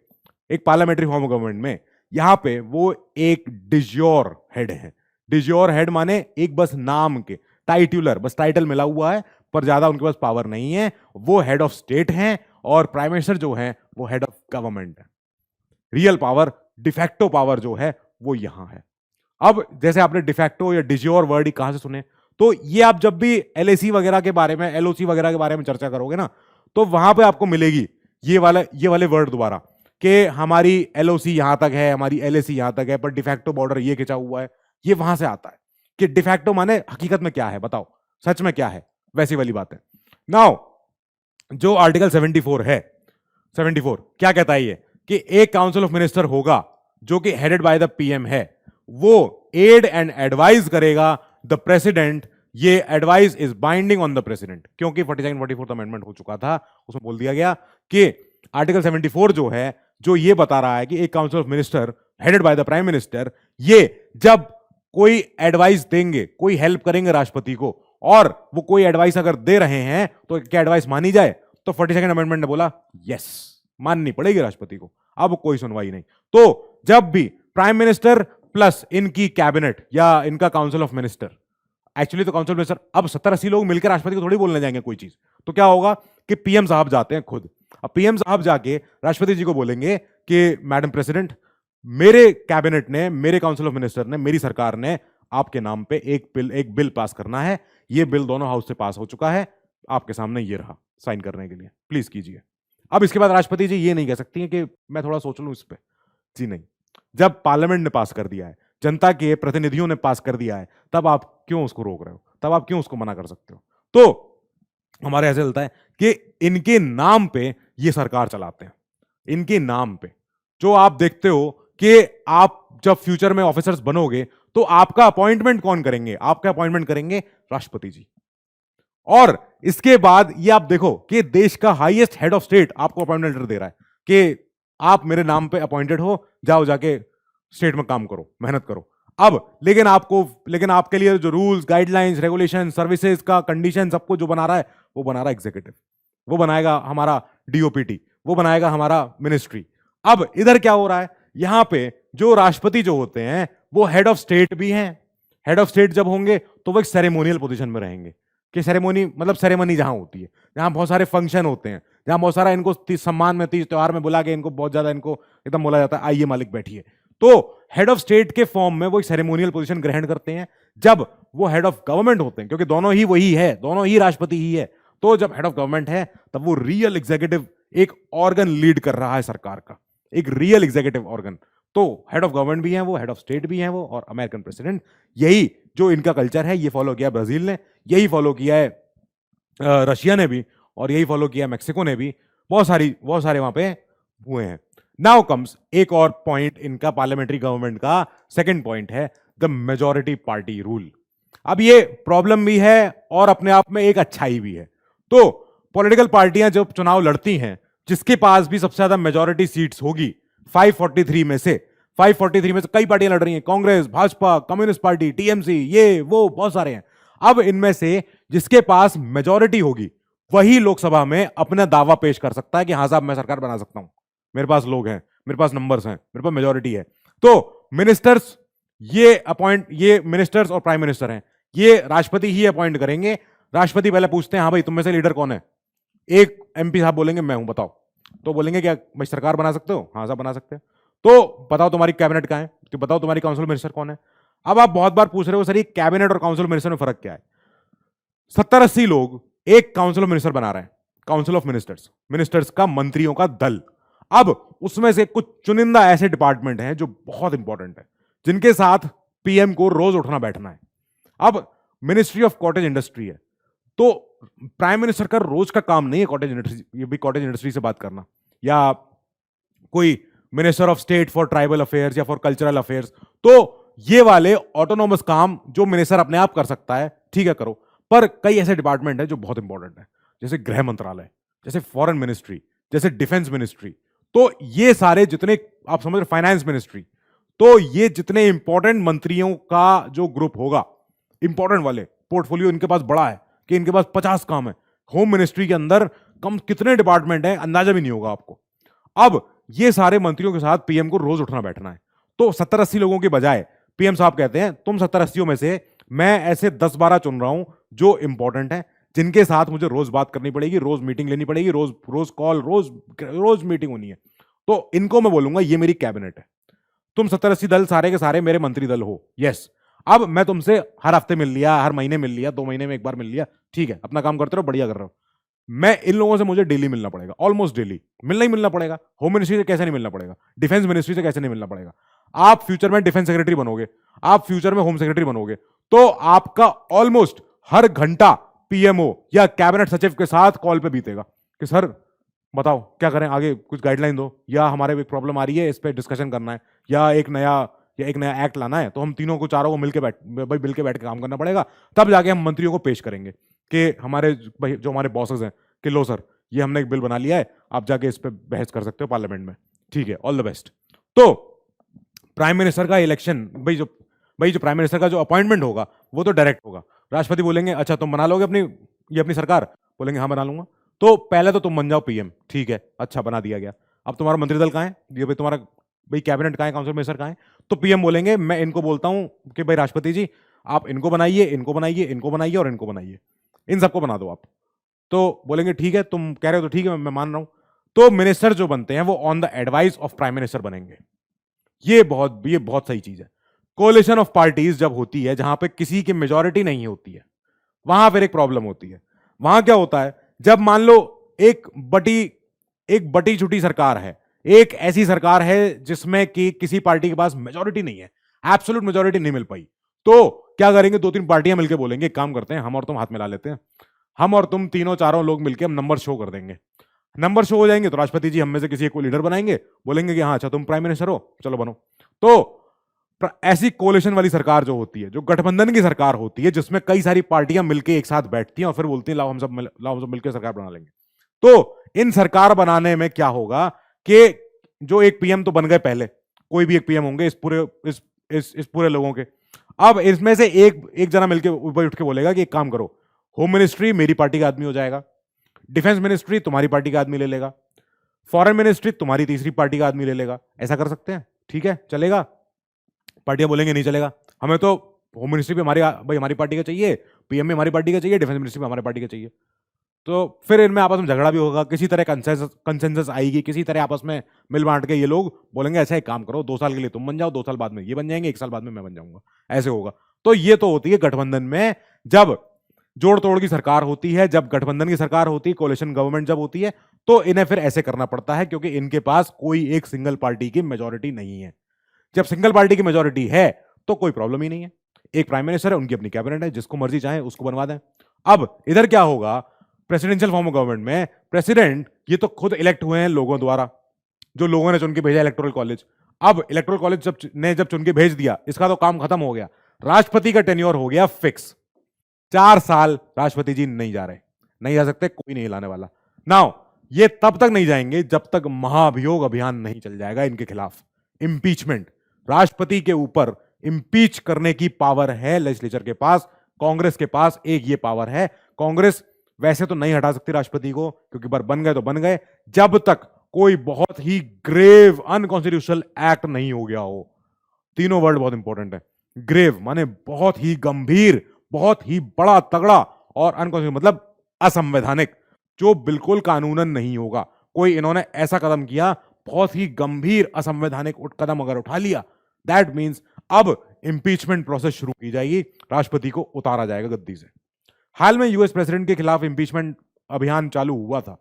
एक पार्लियामेंट्री फॉर्म ऑफ गवर्नमेंट में, यहां पे वो एक डिज्योर हेड है। डिज्योर हेड माने एक बस नाम के, टाइट्युलर, बस टाइटल मिला हुआ है, पर ज्यादा उनके पास पावर नहीं है। वो हेड ऑफ स्टेट हैं, और प्राइम मिनिस्टर जो है वो हेड ऑफ गवर्नमेंट है। रियल पावर, डिफेक्टो पावर जो है वो यहां है। अब जैसे आपने डिफेक्टो या डिज्योर वर्ड ही कहां से सुने, तो ये आप जब भी एलएसी वगैरह के बारे में, एलओसी वगैरह के बारे में चर्चा करोगे ना, तो वहां पे आपको मिलेगी ये वाले वर्ड दोबारा, कि हमारी एलओसी यहां तक है, हमारी एलएसी यहां तक है, पर डिफेक्टो बॉर्डर ये खिंचा हुआ है। ये वहां से आता है कि डिफेक्टो माने हकीकत में क्या है, बताओ सच में क्या है, वैसी वाली बात है। नाउ जो आर्टिकल 74 है, 74 क्या कहता है ये, कि एक काउंसिल ऑफ मिनिस्टर होगा जो कि हेडेड बाय द पीएम है, वो एड एंड एडवाइज करेगा द प्रेसिडेंट। ये advice is binding on the president, क्योंकि 42nd 44th अमेंडमेंट हो चुका था, उसमें बोल दिया गया कि आर्टिकल 74 जो है, जो ये बता रहा है कि एक council of minister headed by the prime minister, ये जब कोई एडवाइस देंगे, कोई हेल्प करेंगे राष्ट्रपति को, और वो कोई एडवाइस अगर दे रहे हैं तो क्या एडवाइस मानी जाए? तो 42nd अमेंडमेंट ने बोला यस, माननी पड़ेगी राष्ट्रपति को, अब कोई सुनवाई नहीं। तो जब भी प्राइम मिनिस्टर प्लस इनकी कैबिनेट या इनका काउंसिल ऑफ मिनिस्टर, एक्चुअली तो काउंसिल मिनिस्टर, अब 70-80 लोग मिलकर राष्ट्रपति को थोड़ी बोलने जाएंगे कोई चीज, तो क्या होगा कि पीएम साहब जाते हैं खुद। अब पीएम साहब जाके राष्ट्रपति जी को बोलेंगे कि मैडम प्रेसिडेंट, मेरे कैबिनेट ने, मेरे काउंसिल ऑफ मिनिस्टर ने, मेरी सरकार ने आपके नाम पे एक बिल पास करना है, ये बिल दोनों हाउस से पास हो चुका है, आपके सामने ये रहा साइन करने के लिए, प्लीज कीजिए। अब इसके बाद राष्ट्रपति जी ये नहीं कह सकती है कि मैं थोड़ा सोच लूं इस पे, जी नहीं। जब पार्लियामेंट ने पास कर दिया है, जनता के प्रतिनिधियों ने पास कर दिया है, तब आप क्यों उसको रोक रहे हो, तब आप क्यों उसको मना कर सकते हो? तो हमारे ऐसे चलता है कि इनके नाम पे ये सरकार चलाते हैं, इनके नाम पे। जो आप देखते हो कि आप जब फ्यूचर में ऑफिसर्स बनोगे तो आपका अपॉइंटमेंट कौन करेंगे? आपका अपॉइंटमेंट करेंगे राष्ट्रपति जी। और इसके बाद ये आप देखो कि देश का हाईएस्ट हेड ऑफ स्टेट आपको अपॉइंटमेंट लेटर दे रहा है कि आप मेरे नाम पे अपॉइंटेड हो, जाओ जाके स्टेट में काम करो, मेहनत करो। अब लेकिन आपके लिए जो रूल्स, गाइडलाइंस, रेगुलेशन, सर्विसेज का कंडीशन, सबको जो बना रहा है, वो बना रहा है एग्जीक्यूटिव, वो बनाएगा हमारा डीओपीटी, वो बनाएगा हमारा मिनिस्ट्री। अब इधर क्या हो रहा है, यहां पे जो राष्ट्रपति जो होते हैं वो हेड ऑफ स्टेट भी हैं। हेड ऑफ स्टेट जब होंगे तो वो एक सेरेमोनियल पोजीशन में रहेंगे, कि सेरेमोनी मतलब सेरेमनी जहां होती है, जहां बहुत सारे फंक्शन होते हैं, जहां बहुत सारा इनको सम्मान में, तीज त्योहार में बुला के इनको बहुत ज्यादा इनको एकदम बोला जाता है, आइए मालिक बैठिए। तो हेड ऑफ स्टेट के फॉर्म में वो एक सेरेमोनियल पोजीशन ग्रहण करते हैं। जब वो हेड ऑफ गवर्नमेंट होते हैं, क्योंकि दोनों ही वही है, दोनों ही राष्ट्रपति ही है, तो जब हेड ऑफ गवर्नमेंट है तब वो रियल एग्जीक्यूटिव एक ऑर्गन लीड कर रहा है सरकार का, एक रियल एग्जीक्यूटिव ऑर्गन। तो हेड ऑफ गवर्नमेंट भी है वो, हेड ऑफ स्टेट भी है वो, और अमेरिकन प्रेसिडेंट। यही जो इनका कल्चर है, ये फॉलो किया ब्राजील ने, यही फॉलो किया है रशिया ने भी, और यही फॉलो किया मैक्सिको ने भी। बहुत सारे वहां पे हुए हैं। नाउ कम्स एक और पॉइंट इनका पार्लियामेंट्री गवर्नमेंट का, सेकंड पॉइंट है द मेजॉरिटी पार्टी रूल। अब ये प्रॉब्लम भी है और अपने आप में एक अच्छाई भी है। तो पॉलिटिकल पार्टियां जब चुनाव लड़ती हैं, जिसके पास भी सबसे ज्यादा मेजॉरिटी सीट्स होगी 543 में से, 543 में से कई पार्टियां लड़ रही हैं, Congress, Bhajpa, communist party, TMC, ये वो बहुत सारे हैं। अब इनमें से जिसके पास मेजॉरिटी होगी वही लोकसभा में अपना दावा पेश कर सकता है कि हाँ साहब मैं सरकार बना सकता हूं, मेरे पास लोग हैं, मेरे पास नंबर्स हैं, मेरे पास मेजॉरिटी है। तो मिनिस्टर्स, ये मिनिस्टर्स और प्राइम मिनिस्टर हैं, ये राष्ट्रपति ही अपॉइंट करेंगे। राष्ट्रपति पहले पूछते हैं हाँ भाई तुम में से लीडर कौन है, एक एमपी साहब बोलेंगे मैं हूं, बताओ। तो बोलेंगे क्या भाई सरकार बना सकते हो? हाँ साहब बना सकते हैं। तो बताओ तुम्हारी कैबिनेट कहां है, तो बताओ तुम्हारी काउंसिल मिनिस्टर कौन है। अब आप बहुत बार पूछ रहे हो सर ये कैबिनेट और काउंसिल मिनिस्टर में फर्क क्या है? 70-80 लोग एक काउंसिल ऑफ मिनिस्टर बना रहे हैं, काउंसिल ऑफ मिनिस्टर्स, मिनिस्टर्स का, मंत्रियों का दल। अब उसमें से कुछ चुनिंदा ऐसे डिपार्टमेंट हैं जो बहुत इंपॉर्टेंट है, जिनके साथ पीएम को रोज उठना बैठना है। अब मिनिस्ट्री ऑफ कॉटेज इंडस्ट्री है, तो प्राइम मिनिस्टर का रोज का काम नहीं है कॉटेज इंडस्ट्री, ये भी कॉटेज इंडस्ट्री से बात करना, या कोई minister of state for tribal affairs या फॉर कल्चरल अफेयर्स। तो ये वाले ऑटोनोमस काम जो मिनिस्टर अपने आप कर सकता है, ठीक है करो, पर कई ऐसे डिपार्टमेंट है जो बहुत इंपॉर्टेंट है, जैसे गृह मंत्रालय, जैसे फॉरेन मिनिस्ट्री, जैसे डिफेंस मिनिस्ट्री। तो ये सारे जितने आप समझ रहे, फाइनेंस मिनिस्ट्री, तो ये जितने इंपॉर्टेंट मंत्रियों का जो ग्रुप होगा, इंपॉर्टेंट वाले पोर्टफोलियो इनके पास बड़ा है कि इनके पास 50 काम है। होम मिनिस्ट्री के अंदर कम कितने डिपार्टमेंट है अंदाजा भी नहीं होगा आपको। अब ये सारे मंत्रियों के साथ पीएम को रोज उठना बैठना है। तो 70-80 लोगों के बजाय पीएम साहब कहते हैं तुम 70-80 में से मैं ऐसे 10-12 चुन रहा हूं जो इंपॉर्टेंट है, जिनके साथ मुझे रोज बात करनी पड़ेगी, रोज मीटिंग लेनी पड़ेगी, रोज रोज कॉल, रोज मीटिंग होनी है। तो इनको मैं बोलूंगा ये मेरी कैबिनेट है, तुम 70-80 दल सारे के सारे मेरे मंत्री दल हो। यस, अब मैं तुमसे हर हफ्ते मिल लिया, हर महीने मिल लिया, 2 महीने में एक बार मिल लिया, ठीक है, अपना काम करते रहो, बढ़िया कर रहे हो। मैं इन लोगों से मुझे डेली मिलना पड़ेगा, ऑलमोस्ट डेली मिलना ही मिलना पड़ेगा। होम मिनिस्ट्री से कैसे नहीं मिलना पड़ेगा, डिफेंस मिनिस्ट्री से कैसे नहीं मिलना पड़ेगा। आप फ्यूचर में डिफेंस सेक्रेटरी बनोगे, आप फ्यूचर में होम सेक्रेटरी बनोगे, तो आपका ऑलमोस्ट हर घंटा पीएमओ या कैबिनेट सचिव के साथ कॉल पे बीतेगा कि सर बताओ क्या करें आगे, कुछ गाइडलाइन दो, या हमारे एक प्रॉब्लम आ रही है, इस पर डिस्कशन करना है, या एक नया एक्ट लाना है, तो हम तीनों को चारों को मिलकर बैठ के काम करना पड़ेगा। तब जाके हम मंत्रियों को पेश करेंगे कि हमारे जो हमारे बॉसेस हैं कि लो सर ये हमने एक बिल बना लिया है, आप जाके इस पर बहस कर सकते हो पार्लियामेंट में, ठीक है, ऑल द बेस्ट। तो प्राइम मिनिस्टर का इलेक्शन, भाई जो प्राइम मिनिस्टर का जो अपॉइंटमेंट होगा वो तो डायरेक्ट होगा। राष्ट्रपति बोलेंगे अच्छा तुम बना लोगे अपनी सरकार, बोलेंगे हाँ बना लूंगा। तो पहले तो तुम बन जाओ पीएम, ठीक है, अच्छा बना दिया गया। अब तुम्हारा मंत्रिदल कहाँ है, ये भाई तुम्हारा कैबिनेट कहाँ है, काउंसिल मिनिस्टर कहाँ है। तो पीएम बोलेंगे मैं इनको बोलता हूं कि भाई राष्ट्रपति जी आप इनको बनाइए, इनको बनाइए, इनको बनाइए और इनको बनाइए, इन सबको बना दो आप। तो बोलेंगे ठीक है तुम कह रहे हो तो ठीक है, मैं मान रहा हूं। तो मिनिस्टर जो बनते हैं वो on the advice of prime minister बनेंगे। ये बहुत सही चीज है। कोलिशन ऑफ पार्टीज जब होती है, जहां पे किसी की मेजॉरिटी नहीं होती है, वहां फिर एक प्रॉब्लम होती है। वहां क्या होता है, जब मान लो एक बटी छुटी सरकार है, एक ऐसी सरकार है जिसमें कि किसी पार्टी के पास मेजॉरिटी नहीं है, एब्सोल्यूट मेजॉरिटी नहीं मिल पाई, तो क्या करेंगे, 2-3 पार्टियां मिलकर बोलेंगे एक काम करते हैं, हम और तुम हाथ मिला लेते हैं, हम और तुम तीनों चारों लोग मिलकर हम नंबर शो कर देंगे। नंबर शो हो जाएंगे तो राष्ट्रपति जी हम में से किसी एक को लीडर बनाएंगे, बोलेंगे कि हाँ अच्छा तुम प्राइम मिनिस्टर हो, चलो बनो। तो ऐसी कोलिशन वाली सरकार जो होती है, जो गठबंधन की सरकार होती है, जिसमें कई सारी पार्टियां मिलकर एक साथ बैठती हैं और फिर बोलती हैं लाओ हम सब मिलकर सरकार बना लेंगे। तो इन सरकार बनाने में क्या होगा कि जो एक पीएम तो बन गए पहले, कोई भी एक पीएम होंगे इस पूरे लोगों के। अब इसमें से एक जना मिलकर ऊपर उठ के बोलेगा कि एक काम करो, होम मिनिस्ट्री मेरी पार्टी का आदमी हो जाएगा, डिफेंस मिनिस्ट्री तुम्हारी पार्टी का आदमी ले लेगा, फॉरेन मिनिस्ट्री तुम्हारी तीसरी पार्टी का आदमी ले लेगा। ऐसा कर सकते हैं, ठीक है चलेगा। पार्टियां बोलेंगे नहीं चलेगा, हमें तो होम मिनिस्ट्री भी हमारी पार्टी का चाहिए, पीएम भी हमारी पार्टी का चाहिए, डिफेंस मिनिस्ट्री भी हमारी पार्टी का चाहिए। तो फिर इनमें आपस में झगड़ा भी होगा, किसी तरह कंसेंसस आएगी, किसी तरह आपस में मिल बांट के ये लोग बोलेंगे ऐसा एक काम करो, 2 साल के लिए तुम बन जाओ, 2 साल बाद में ये बन जाएंगे, 1 साल बाद में मैं बन जाऊंगा, ऐसे होगा। तो ये तो होती है गठबंधन में जब जोड़ तोड़ की सरकार होती है, जब गठबंधन की सरकार होती है, कोलिशन गवर्नमेंट जब होती है, तो इन्हें फिर ऐसे करना पड़ता है क्योंकि इनके पास कोई एक सिंगल पार्टी की मेजोरिटी नहीं है। जब सिंगल पार्टी की मेजोरिटी है तो कोई प्रॉब्लम ही नहीं है, एक प्राइम मिनिस्टर है, उनकी अपनी कैबिनेट है, जिसको मर्जी चाहे उसको बनवा दें। अब इधर क्या होगा, प्रेसिडेंशियल फॉर्म ऑफ गवर्नमेंट में प्रेसिडेंट ये तो खुद इलेक्ट हुए हैं लोगों द्वारा, जो लोगों ने चुन के भेजा इलेक्टोरल कॉलेज। अब इलेक्टोरल कॉलेज जब चुन के भेज दिया, इसका तो काम खत्म हो गया, राष्ट्रपति का टेन्योर हो गया फिक्स, 4 साल राष्ट्रपति जी नहीं जा रहे, नहीं जा सकते, कोई नहीं लाने वाला। नाउ ये तब तक नहीं जाएंगे जब तक महाभियोग अभियान नहीं चल जाएगा इनके खिलाफ, इंपीचमेंट। राष्ट्रपति के ऊपर इंपीच करने की पावर है लेजिस्लेचर के पास, कांग्रेस के पास एक ये पावर है। कांग्रेस वैसे तो नहीं हटा सकती राष्ट्रपति को, क्योंकि बार बन गए तो बन गए, जब तक कोई बहुत ही ग्रेव अनकॉन्स्टिट्यूशनल एक्ट नहीं हो गया हो। तीनों वर्ड बहुत इंपॉर्टेंट है, ग्रेव माने बहुत ही गंभीर, बहुत ही बड़ा तगड़ा, और अनकॉन्स्टिट्यूशनल मतलब असंवैधानिक, जो बिल्कुल कानूनन नहीं होगा। कोई इन्होंने ऐसा कदम किया, बहुत ही गंभीर असंवैधानिक कदम अगर उठा लिया, दैट मींस अब इंपीचमेंट प्रोसेस शुरू की जाएगी, राष्ट्रपति को उतारा जाएगा गद्दी से। हाल में यूएस प्रेसिडेंट के खिलाफ इंपीचमेंट अभियान चालू हुआ था,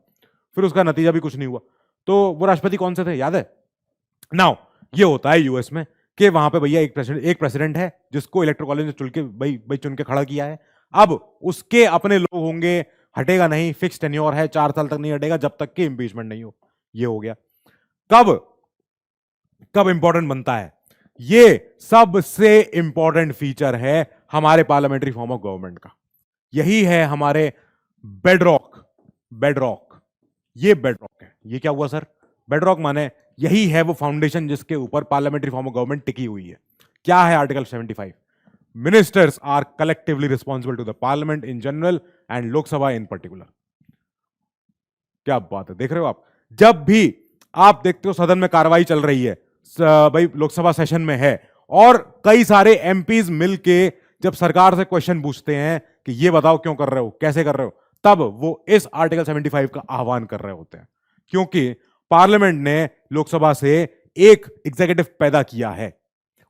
फिर उसका नतीजा भी कुछ नहीं हुआ। तो वो राष्ट्रपति कौन से थे याद है? नाउ ये होता है यूएस में कि वहां पे भैया एक प्रेसिडेंट है जिसको इलेक्टोरल कॉलेज ने चुन के भाई चुन के खड़ा किया है। अब उसके अपने लोग होंगे, हटेगा नहीं, फिक्स टेन्योर है, 4 साल तक नहीं हटेगा जब तक कि इंपीचमेंट नहीं हो। ये हो गया। कब कब इंपॉर्टेंट बनता है? ये सबसे इंपॉर्टेंट फीचर है हमारे पार्लियामेंट्री फॉर्म ऑफ गवर्नमेंट का। यही है हमारे बेडरॉक। बेडरॉक, ये बेडरॉक है। ये क्या हुआ सर? बेडरॉक माने यही है वो फाउंडेशन जिसके ऊपर पार्लियामेंट्री फॉर्म ऑफ गवर्नमेंट टिकी हुई है। क्या है article 75? Ministers are collectively responsible to the parliament in general and Lok Sabha in particular. क्या बात है, देख रहे हो आप? जब भी आप देखते हो सदन में कार्रवाई चल रही है, भाई लोकसभा सेशन में है, और कई सारे एमपीज मिलके जब सरकार से क्वेश्चन पूछते हैं कि ये बताओ क्यों कर रहे हो, कैसे कर रहे हो, तब वो इस आर्टिकल 75 का आह्वान कर रहे होते हैं। क्योंकि पार्लियामेंट ने लोकसभा से एक एग्जीक्यूटिव पैदा किया है,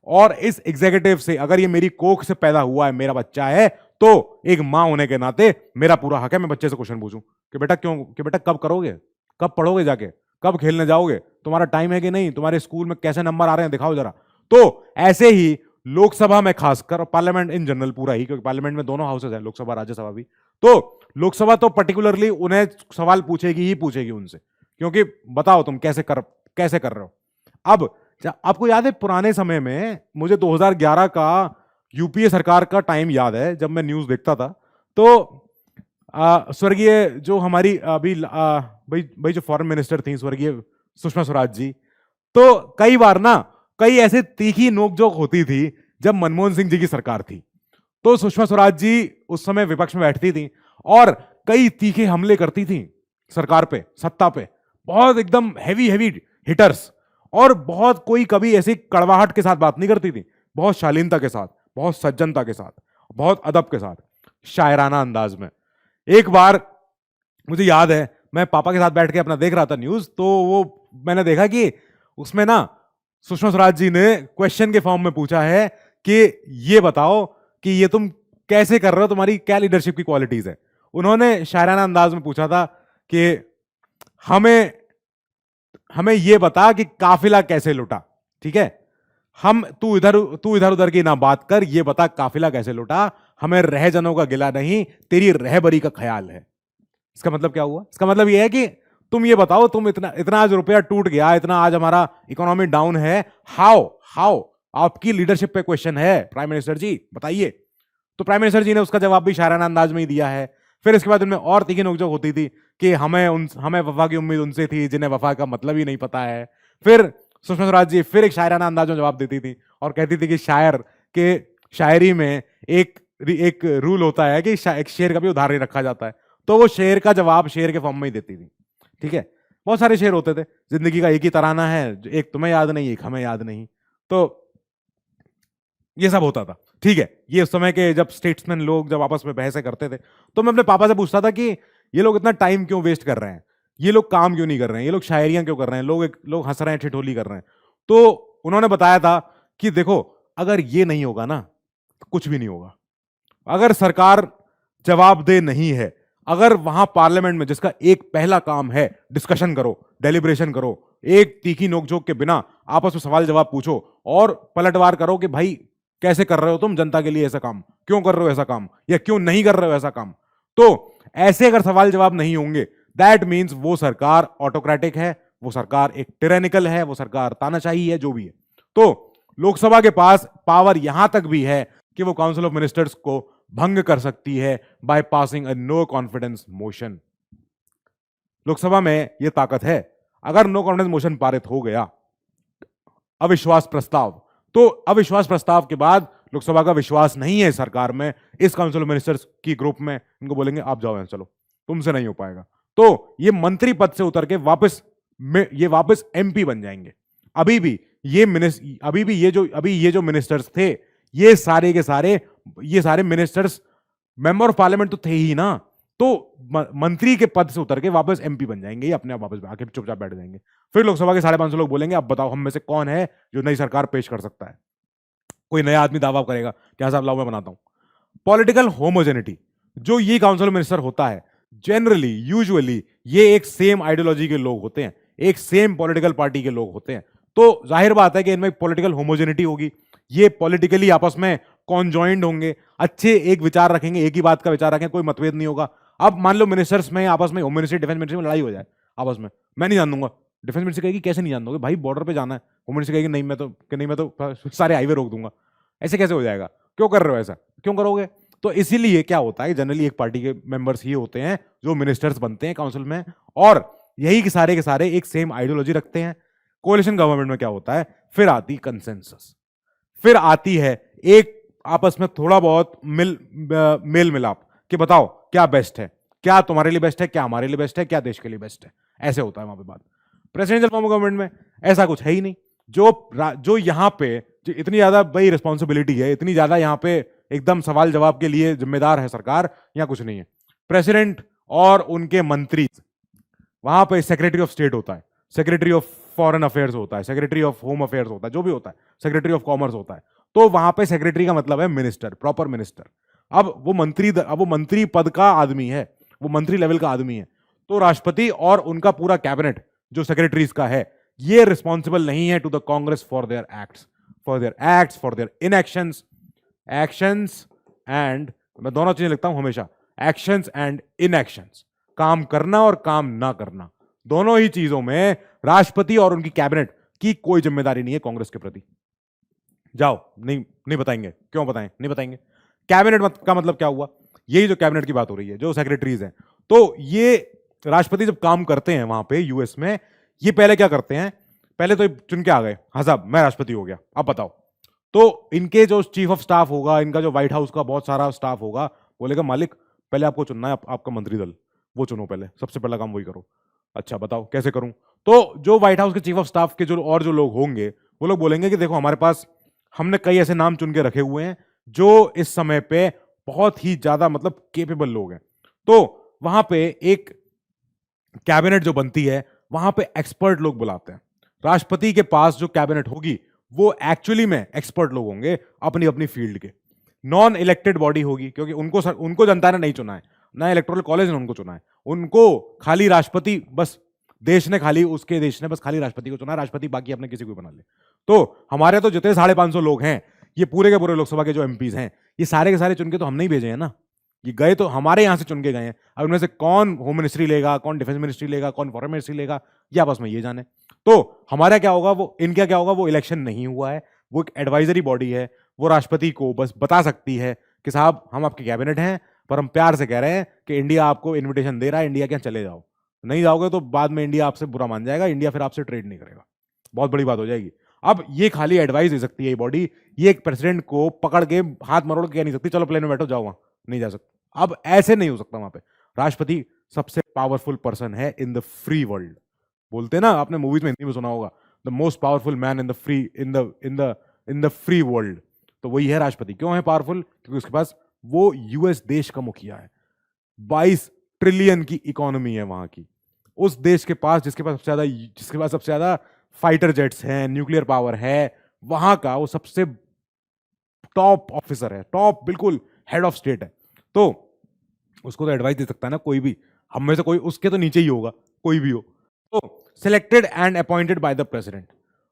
और इस एग्जीक्यूटिव से अगर ये मेरी कोख से पैदा हुआ है, मेरा बच्चा है, तो एक मां होने के नाते मेरा पूरा हक है मैं बच्चे से क्वेश्चन पूछूं कि बेटा क्यों, कि बेटा कब करोगे, कब पढ़ोगे, जाके कब खेलने जाओगे, तुम्हारा टाइम है कि नहीं, तुम्हारे स्कूल में कैसे नंबर आ रहे हैं दिखाओ जरा। तो ऐसे ही लोकसभा में खासकर, और पार्लियामेंट इन जनरल पूरा ही, क्योंकि पार्लियामेंट में दोनों हाउसेज हैं, लोकसभा राज्यसभा भी, तो लोकसभा तो पर्टिकुलरली उन्हें सवाल पूछेगी ही पूछेगी उनसे, क्योंकि बताओ तुम कैसे कर रहे हो। अब आपको याद है पुराने समय में, मुझे 2011 का यूपीए सरकार का टाइम याद है, जब मैं न्यूज देखता था, तो स्वर्गीय जो हमारी अभी भाई जो फॉरेन मिनिस्टर थी स्वर्गीय सुषमा स्वराज जी, तो कई बार ना कई ऐसे तीखी नोकझोंक होती थी जब मनमोहन सिंह जी की सरकार थी, तो सुषमा स्वराज जी उस समय विपक्ष में बैठती थी और कई तीखे हमले करती थी सरकार पे, सत्ता पे, बहुत एकदम हैवी हिटर्स, और बहुत कोई कभी ऐसी कड़वाहट के साथ बात नहीं करती थी, बहुत शालीनता के साथ, बहुत सज्जनता के साथ, बहुत अदब के साथ, शायराना अंदाज में। एक बार मुझे याद है, मैं पापा के साथ बैठ के अपना देख रहा था न्यूज, तो वो मैंने देखा कि उसमें ना सुषमा स्वराज जी ने क्वेश्चन के फॉर्म में पूछा है कि ये बताओ कि ये तुम कैसे कर रहे हो, तुम्हारी क्या लीडरशिप की क्वालिटीज है। उन्होंने शायराना अंदाज में पूछा था कि हमें ये बता कि काफिला कैसे लुटा, ठीक है, तू इधर उधर की ना बात कर, ये बता काफिला कैसे लुटा, हमें रहजनों का गिला नहीं, तेरी रहबरी का ख्याल है। इसका मतलब क्या हुआ? इसका मतलब ये है कि तुम ये बताओ, तुम इतना आज रुपया टूट गया, इतना आज हमारा इकोनॉमी डाउन है, हाउ आपकी लीडरशिप पे क्वेश्चन है प्राइम मिनिस्टर जी, बताइए। तो प्राइम मिनिस्टर जी ने उसका जवाब भी शायराना अंदाज में ही दिया है। फिर इसके बाद उनमें और तीखी नोकझोंक होती थी कि हमें वफा की उम्मीद उनसे थी जिन्हें वफा का मतलब ही नहीं पता है। फिर सुषमा स्वराज जी फिर एक शायराना अंदाज में जवाब देती थी और कहती थी कि शायर के शायरी में एक रूल होता है कि एक शेर का भी उधार नहीं रखा जाता है, तो वो शेर का जवाब शेर के फॉर्म में ही देती थी, ठीक है। बहुत सारे शेर होते थे, जिंदगी का एक ही तराना है, एक तुम्हें याद नहीं एक हमें याद नहीं, तो ये सब होता था, ठीक है। ये उस समय के जब स्टेट्समैन लोग जब आपस में बहसें करते थे, तो मैं अपने पापा से पूछता था कि ये लोग इतना टाइम क्यों वेस्ट कर रहे हैं, ये लोग काम क्यों नहीं कर रहे हैं, ये लोग शायरियां क्यों कर रहे हैं, लोग हंस रहे हैं, ठिठोली कर रहे हैं। तो उन्होंने बताया था कि देखो, अगर ये नहीं होगा ना तो कुछ भी नहीं होगा। अगर सरकार जवाबदेह नहीं है, अगर वहां पार्लियामेंट में जिसका एक पहला काम है डिस्कशन करो, डेलिब्रेशन करो, एक तीखी नोकझोंक के बिना आपस में सवाल जवाब पूछो और पलटवार करो कि भाई कैसे कर रहे हो तुम जनता के लिए ऐसा काम, क्यों कर रहे हो ऐसा काम, या क्यों नहीं कर रहे हो ऐसा काम, तो ऐसे अगर सवाल जवाब नहीं होंगे, दैट मीन्स वो सरकार ऑटोक्रेटिक है, वो सरकार एक टिरेनिकल है, वो सरकार तानाशाही है, जो भी है। तो लोकसभा के पास पावर यहां तक भी है कि वो काउंसिल ऑफ मिनिस्टर्स को भंग कर सकती है by passing a no confidence motion. Lok Sabha में यह ताकत है। अगर नो कॉन्फिडेंस मोशन पारित हो गया, अविश्वास प्रस्ताव, तो अविश्वास प्रस्ताव के बाद लोकसभा का विश्वास नहीं है सरकार में, इस काउंसिल ऑफ मिनिस्टर्स की ग्रुप में, इनको बोलेंगे आप जाओ यहां, चलो तुमसे नहीं हो पाएगा। तो ये मंत्री पद से उतर के वापस एमपी बन जाएंगे। अभी भी ये जो मिनिस्टर्स थे, ये सारे के सारे मिनिस्टर्स मेंबर ऑफ पार्लियामेंट तो थे ही ना, तो मंत्री के पद से उतर के वापस एमपी बन जाएंगे, ये अपने आप वापस आके चुपचाप बैठ जाएंगे। फिर लोकसभा के 550 लोग बोलेंगे अब बताओ हम में से कौन है जो नई सरकार पेश कर सकता है। कोई नया आदमी दावा करेगा क्या साहब लाओ मैं बनाता हूं। पॉलिटिकल होमोजेनिटी, जो ये काउंसिल मिनिस्टर होता है, जनरली यूजुअली ये एक सेम आइडियोलॉजी के लोग होते हैं, एक सेम पॉलिटिकल पार्टी के लोग होते हैं, तो जाहिर बात है कि इनमें पॉलिटिकल होमोजेनिटी होगी, ये पॉलिटिकली आपस में कॉन्जॉइंड होंगे, अच्छे एक विचार रखेंगे, एक ही बात का विचार रखेंगे, कोई मतभेद नहीं होगा। अब मान लो मिनिस्टर्स में आपस में, होम मिनिस्ट्री डिफेंस मिनिस्ट्री में लड़ाई हो जाए आपस में, मैं नहीं जान दूंगा, डिफेंस मिनिस्ट्री कहेगी कैसे नहीं जान दोगे भाई, बॉर्डर पे जाना है, होम मिनिस्ट्री कहेगी नहीं मैं तो सारे हाईवे रोक दूंगा। ऐसे कैसे हो जाएगा, क्यों कर रहे हो ऐसा, क्यों करोगे? तो इसीलिए क्या होता है, जनरली एक पार्टी के मेंबर्स ही होते हैं जो मिनिस्टर्स बनते हैं काउंसिल में, और यही के सारे एक सेम आइडियोलॉजी रखते हैं। कोalition गवर्नमेंट में क्या होता है, फिर आती कंसेंसस, फिर आती है एक आपस में थोड़ा बहुत मेल मिलाप कि बताओ क्या बेस्ट है, क्या तुम्हारे लिए बेस्ट है, क्या हमारे लिए बेस्ट है, क्या देश के लिए बेस्ट है, ऐसे होता है वहां पे बात। प्रेसिडेंशियल फॉर्म ऑफ गवर्नमेंट में ऐसा कुछ है ही नहीं। जो यहां पे जो इतनी ज्यादा भाई रिस्पॉन्सिबिलिटी है, इतनी ज्यादा यहां पे एकदम सवाल जवाब के लिए जिम्मेदार है सरकार, यहां कुछ नहीं है। प्रेसिडेंट और उनके मंत्री, वहां पे सेक्रेटरी ऑफ स्टेट होता है, सेक्रेटरी ऑफ फॉरेन अफेयर्स होता है, सेक्रेटरी ऑफ होम अफेयर्स होता है, जो भी होता है, सेक्रेटरी ऑफ कॉमर्स होता है। तो वहां पे सेक्रेटरी का मतलब है मिनिस्टर, प्रॉपर मिनिस्टर। अब वो मंत्री पद का आदमी है, वो मंत्री लेवल का आदमी है। तो राष्ट्रपति और उनका पूरा कैबिनेट जो सेक्रेटरीज का है, ये रिस्पॉन्सिबल नहीं है to the Congress for their acts, for their inactions, actions and, मैं दोनों चीजें लिखता हूं हमेशा, एक्शंस एंड इनएक्शंस, काम करना और काम ना करना, दोनों ही चीजों में राष्ट्रपति और उनकी कैबिनेट की कोई जिम्मेदारी नहीं है कांग्रेस के प्रति। जाओ, नहीं बताएंगे, क्यों बताएं, नहीं बताएंगे। कैबिनेट का मतलब क्या हुआ, यही जो कैबिनेट की बात हो रही है, जो सेक्रेटरीज हैं, तो ये राष्ट्रपति जब काम करते हैं वहां पे यूएस में, ये पहले क्या करते हैं, पहले तो चुन के आ गए, हाँ साहब मैं राष्ट्रपति हो गया, अब बताओ। तो इनके जो चीफ ऑफ स्टाफ होगा, इनका जो व्हाइट हाउस का बहुत सारा स्टाफ होगा, बोलेगा मालिक पहले आपको चुनना है, आपका मंत्री दल, वो चुनो पहले, सबसे पहला काम वही करो। अच्छा बताओ कैसे करूं? तो जो व्हाइट हाउस के चीफ ऑफ स्टाफ के जो लोग होंगे, वो लोग बोलेंगे कि देखो हमारे पास, हमने कई ऐसे नाम चुन के रखे हुए हैं जो इस समय पे बहुत ही ज्यादा मतलब केपेबल लोग हैं। तो वहां पे एक कैबिनेट जो बनती है, वहां पे एक्सपर्ट लोग बुलाते हैं। राष्ट्रपति के पास जो कैबिनेट होगी, वो एक्चुअली में एक्सपर्ट लोग होंगे अपनी अपनी फील्ड के। नॉन इलेक्टेड बॉडी होगी, क्योंकि उनको जनता ने नहीं चुना है, ना इलेक्टोरल कॉलेज ने उनको चुना है, उनको खाली राष्ट्रपति, बस देश ने बस खाली राष्ट्रपति को चुना, राष्ट्रपति बाकी अपने किसी को बना ले। तो हमारे तो जितने 550 लोग हैं, ये पूरे के पूरे लोकसभा के जो एमपीज हैं, ये सारे के सारे चुन के तो हमने ही भेजे हैं ना, ये गए तो हमारे यहां से चुन के गए हैं। अब उनमें से कौन होम मिनिस्ट्री लेगा, कौन डिफेंस मिनिस्ट्री लेगा, कौन फॉरेन मिनिस्ट्री लेगा, ये आपस में ये जाने। तो हमारा क्या होगा, वो इनका क्या होगा, वो इलेक्शन नहीं हुआ है, वो एक एडवाइजरी बॉडी है, वो राष्ट्रपति को बस बता सकती है कि साहब हम आपके कैबिनेट हैं, पर हम प्यार से कह रहे हैं कि इंडिया आपको इन्विटेशन दे रहा है, इंडिया के यहाँ चले जाओ, नहीं जाओगे तो बाद में इंडिया आपसे बुरा मान जाएगा, इंडिया फिर आपसे ट्रेड नहीं करेगा, बहुत बड़ी बात हो जाएगी। अब ये खाली एडवाइस दे सकती है ये बॉडी, ये एक प्रेसिडेंट को पकड़ के हाथ मरोड़ के कह नहीं सकती चलो प्लेन में बैठो जाओ, वहां नहीं जा सकता। अब ऐसे नहीं हो सकता, वहां पे राष्ट्रपति सबसे पावरफुल पर्सन है इन द फ्री वर्ल्ड। बोलते हैं ना, आपने मूवीज में हिंदी में सुना होगा, the most powerful man in the free world, तो वही है राष्ट्रपति। क्यों है पावरफुल? क्योंकि उसके पास वो यूएस देश का मुखिया है, 22 ट्रिलियन की इकोनॉमी है वहां की, उस देश के पास जिसके पास सबसे ज्यादा फाइटर जेट्स हैं, न्यूक्लियर पावर है, वहां का वो सबसे टॉप ऑफिसर है, टॉप बिल्कुल हेड ऑफ स्टेट है। तो उसको तो एडवाइस दे सकता है ना कोई भी, हम में से कोई उसके तो नीचे ही होगा, कोई भी हो। तो selected and appointed by the president,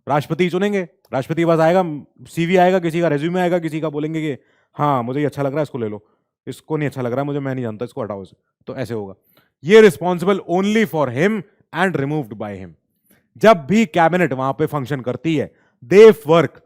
राष्ट्रपति चुनेंगे, राष्ट्रपति के पास आएगा, सीवी आएगा, किसी का रेज्यूमे आएगा, किसी का बोलेंगे कि हाँ मुझे ये अच्छा लग रहा है इसको ले लो, इसको नहीं अच्छा लग रहा है मुझे, मैं नहीं जानता, इसको हटाओ इसे, तो ऐसे होगा। ये responsible only for him and removed by him. जब भी कैबिनेट वहां पे फंक्शन करती है, they work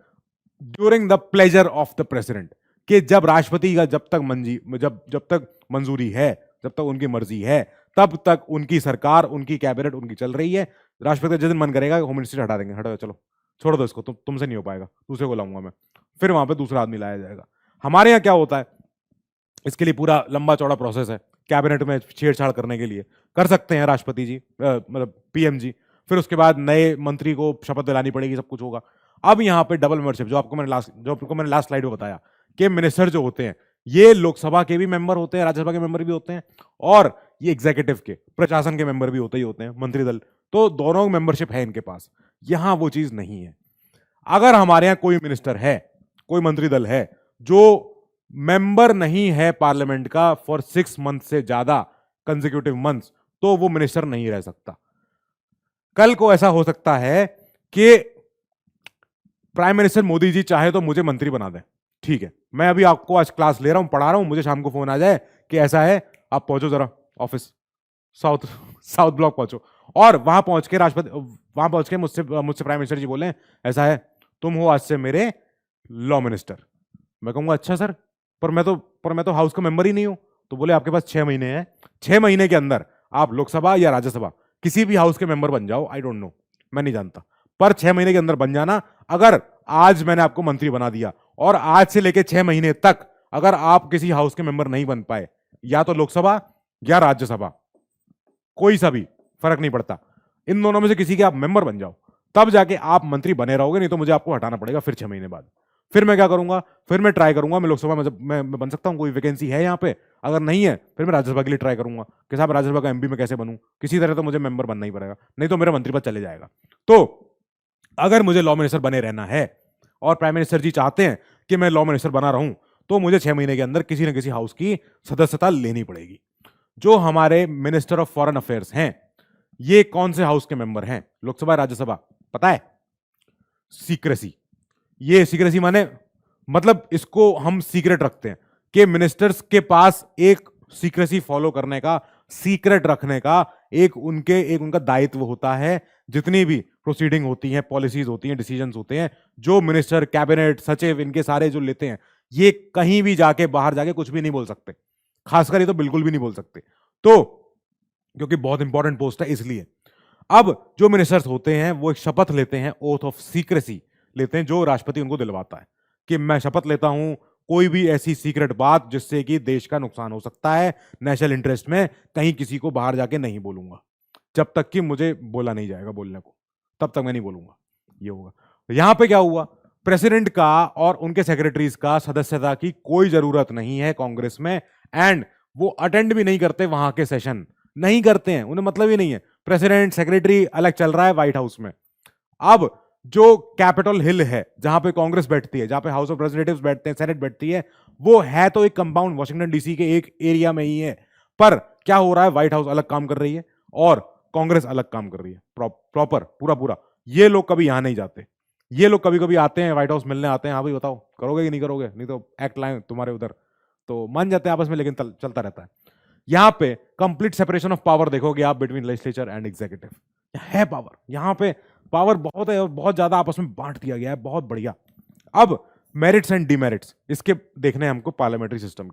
during the pleasure of the president, कि जब राष्ट्रपति का जब तक मंजूरी है, जब तक उनकी मर्जी है, तब तक उनकी सरकार, उनकी कैबिनेट उनकी चल रही है। राष्ट्रपति जिस दिन मन करेगा होम मिनिस्ट्री हटा देंगे, हटाओ चलो छोड़ दो इसको, तुमसे नहीं हो पाएगा, दूसरे को लाऊंगा मैं, फिर वहां पे दूसरा आदमी लाया जाएगा। हमारे यहाँ क्या होता है, इसके लिए पूरा लंबा चौड़ा प्रोसेस है, कैबिनेट में छेड़छाड़ करने के लिए कर सकते हैं राष्ट्रपति जी, मतलब पीएम जी, फिर उसके बाद नए मंत्री को शपथ दिलानी पड़ेगी, सब कुछ होगा। अब यहाँ पे डबल मेंबरशिप, जो आपको मैंने लास्ट स्लाइड में बताया कि मिनिस्टर जो होते हैं ये लोकसभा के भी मेंबर होते हैं, राज्यसभा के मेंबर भी होते हैं, और ये एग्जीक्यूटिव के, प्रशासन के मेंबर भी होते हैं मंत्रिदल, तो दोनों मेंबरशिप है इनके पास। यहां वो चीज नहीं है। अगर हमारे यहां कोई मिनिस्टर है, कोई मंत्रिदल है जो मेंबर नहीं है पार्लियामेंट का फॉर 6 मंथ से ज्यादा कंसेक्यूटिव मंथ्स, तो वो मिनिस्टर नहीं रह सकता। कल को ऐसा हो सकता है कि प्राइम मिनिस्टर मोदी जी चाहे तो मुझे मंत्री बना दें, ठीक है, मैं अभी आपको आज क्लास ले रहा हूं, पढ़ा रहा हूं, मुझे शाम को फोन आ जाए कि ऐसा है, आप पहुंचो जरा ऑफिस, साउथ साउथ ब्लॉक पहुंचो, और वहां पहुंच के राष्ट्रपति, वहां पहुंच के मुझसे मुझसे प्राइम मिनिस्टर जी बोले ऐसा है, तुम हो आज से मेरे लॉ मिनिस्टर। मैं कहूंगा अच्छा सर, पर मैं तो हाउस का मेंबर ही नहीं हूं। तो बोले आपके पास 6 महीने हैं, 6 महीने के अंदर आप लोकसभा या राज्यसभा किसी भी हाउस के मेंबर बन जाओ, आई डोंट नो, मैं नहीं जानता, पर 6 महीने के अंदर बन जाना। अगर आज मैंने आपको मंत्री बना दिया और आज से लेके 6 महीने तक अगर आप किसी हाउस के मेंबर नहीं बन पाए, या तो लोकसभा या राज्यसभा, कोई सा भी फर्क नहीं पड़ता, इन दोनों में से किसी के आप मेंबर बन जाओ, तब जाके आप मंत्री बने रहोगे, नहीं तो मुझे आपको हटाना पड़ेगा फिर 6 महीने बाद। फिर मैं क्या करूंगा, फिर मैं ट्राई करूंगा, मैं लोकसभा में जब मैं बन सकता हूं, कोई वैकेंसी है यहाँ पे, अगर नहीं है फिर मैं राज्यसभा के लिए ट्राई करूंगा कि साहब राज्यसभा का एमपी में कैसे बनूं, किसी तरह तो मुझे मेंबर बनना ही पड़ेगा, नहीं तो मेरा मंत्री पद चले जाएगा। तो अगर मुझे लॉ मिनिस्टर बने रहना है और प्राइम मिनिस्टर जी चाहते हैं कि मैं लॉ मिनिस्टर बना रहूं, तो मुझे 6 महीने के अंदर किसी न किसी हाउस की सदस्यता लेनी पड़ेगी। जो हमारे मिनिस्टर ऑफ फॉरेन अफेयर्स हैं, ये कौन से हाउस के मेंबर हैं, लोकसभा राज्यसभा, पता है? सीक्रेसी। ये सीक्रेसी माने मतलब इसको हम सीक्रेट रखते हैं कि मिनिस्टर्स के पास एक सीक्रेसी फॉलो करने का, सीक्रेट रखने का एक उनका दायित्व होता है। जितनी भी प्रोसीडिंग होती है, पॉलिसीज होती हैं, डिसीजंस होते हैं, जो मिनिस्टर, कैबिनेट, सचिव, इनके सारे जो लेते हैं, ये कहीं भी जाके बाहर जाके कुछ भी नहीं बोल सकते, खासकर ये तो बिल्कुल भी नहीं बोल सकते, तो क्योंकि बहुत इंपॉर्टेंट पोस्ट है इसलिए। अब जो मिनिस्टर्स होते हैं वो एक शपथ लेते हैं, ओथ ऑफ सीक्रेसी लेते हैं, जो राष्ट्रपति उनको दिलवाता है कि मैं शपथ लेता हूं कोई भी ऐसी सीक्रेट बात जिससे कि देश का नुकसान हो सकता है, नेशनल इंटरेस्ट में, कहीं किसी को बाहर जाके नहीं बोलूंगा, जब तक कि मुझे बोला नहीं जाएगा बोलने को, तब तक मैं नहीं बोलूंगा। ये होगा। तो यहां पे क्या हुआ, प्रेसिडेंट का और उनके सेक्रेटरीज का सदस्यता की कोई जरूरत नहीं है कांग्रेस में, एंड वो अटेंड भी नहीं करते, वहां के सेशन नहीं करते हैं, उन्हें मतलब ही नहीं है। प्रेसिडेंट, सेक्रेटरी अलग चल रहा है व्हाइट हाउस में। अब जो कैपिटल हिल है जहां पे कांग्रेस बैठती है, जहां पे हाउस ऑफ रिप्रेजेंटेटिव्स बैठते हैं, सेनेट बैठती है, वो है तो एक कंपाउंड वॉशिंगटन डीसी के एक एरिया में ही है, पर क्या हो रहा है, व्हाइट हाउस अलग काम कर रही है और कांग्रेस अलग काम कर रही है, प्रॉपर पूरा पूरा। ये लोग कभी यहां नहीं जाते, ये लोग कभी कभी आते हैं व्हाइट हाउस मिलने आते हैं, हाँ भाई बताओ करोगे कि नहीं करोगे, नहीं तो एक्ट लाए तुम्हारे उधर, तो मान जाते हैं आपस में, लेकिन चलता रहता है। यहां पे कंप्लीट सेपरेशन ऑफ पावर देखोगे आप बिटवीन लेजिस्लेचर एंड एग्जीक्यूटिव, है पावर, यहां पे पावर बहुत है और बहुत ज्यादा आपस में बांट दिया गया है, बहुत बढ़िया। अब मेरिट्स एंड डिमेरिट्स इसके देखने हैं हमको पार्लियामेंट्री सिस्टम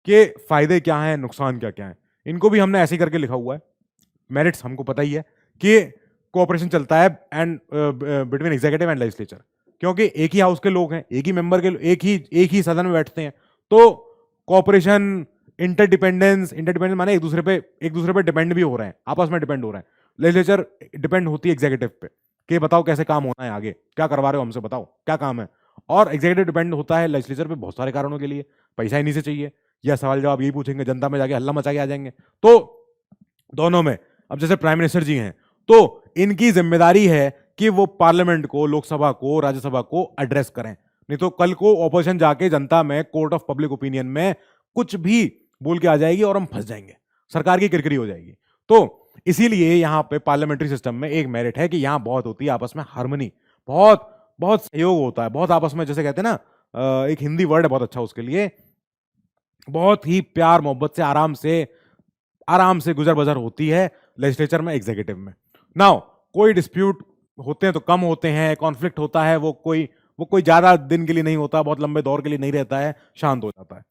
के फायदे क्या हैं, नुकसान क्या क्या हैं, इनको भी हमने ऐसे ही करके लिखा हुआ है। मेरिट्स हमको पता ही है कि कोऑपरेशन चलता है and between executive and legislature, क्योंकि एक ही हाउस के लोग हैं, एक ही मेंबर के, एक ही सदन में बैठते हैं, तो कोऑपरेशन, इंटरडिपेंडेंस माने एक दूसरे पे डिपेंड भी हो रहे हैं, आपस में डिपेंड हो रहे हैं। लेजिस्लेचर डिपेंड होती है एग्जीक्यूटिव पे कि बताओ कैसे काम होना है, आगे क्या करवा रहे हो हमसे, बताओ क्या काम है। और एग्जीक्यूटिव डिपेंड होता है लेजिस्लेचर पे बहुत सारे कारणों के लिए, पैसा इन्हीं से चाहिए, या सवाल जवाब यही पूछेंगे, जनता में जाके हल्ला मचा के आ जाएंगे। तो दोनों में अब जैसे प्राइम मिनिस्टर जी हैं, तो इनकी जिम्मेदारी है कि वो पार्लियामेंट को, लोकसभा को, राज्यसभा को एड्रेस करें, नहीं तो कल को ऑपोजिशन जाके जनता में, कोर्ट ऑफ पब्लिक ओपिनियन में कुछ भी बोल के आ जाएगी और हम फंस जाएंगे, सरकार की किरकिरी हो जाएगी। तो इसीलिए यहां पे पार्लियामेंट्री सिस्टम में एक मेरिट है कि यहां बहुत होती है आपस में हार्मनी, बहुत बहुत सहयोग होता है, बहुत आपस में, जैसे कहते हैं ना, एक हिंदी वर्ड है बहुत अच्छा उसके लिए, बहुत ही प्यार मोहब्बत से, आराम से गुजर बसर होती है लेजिस्लेचर में, एग्जीक्यूटिव में। नाउ कोई डिस्प्यूट होते हैं तो कम होते हैं, कॉन्फ्लिक्ट होता है वो कोई ज्यादा दिन के लिए नहीं होता, बहुत लंबे दौर के लिए नहीं रहता है, शांत हो जाता है।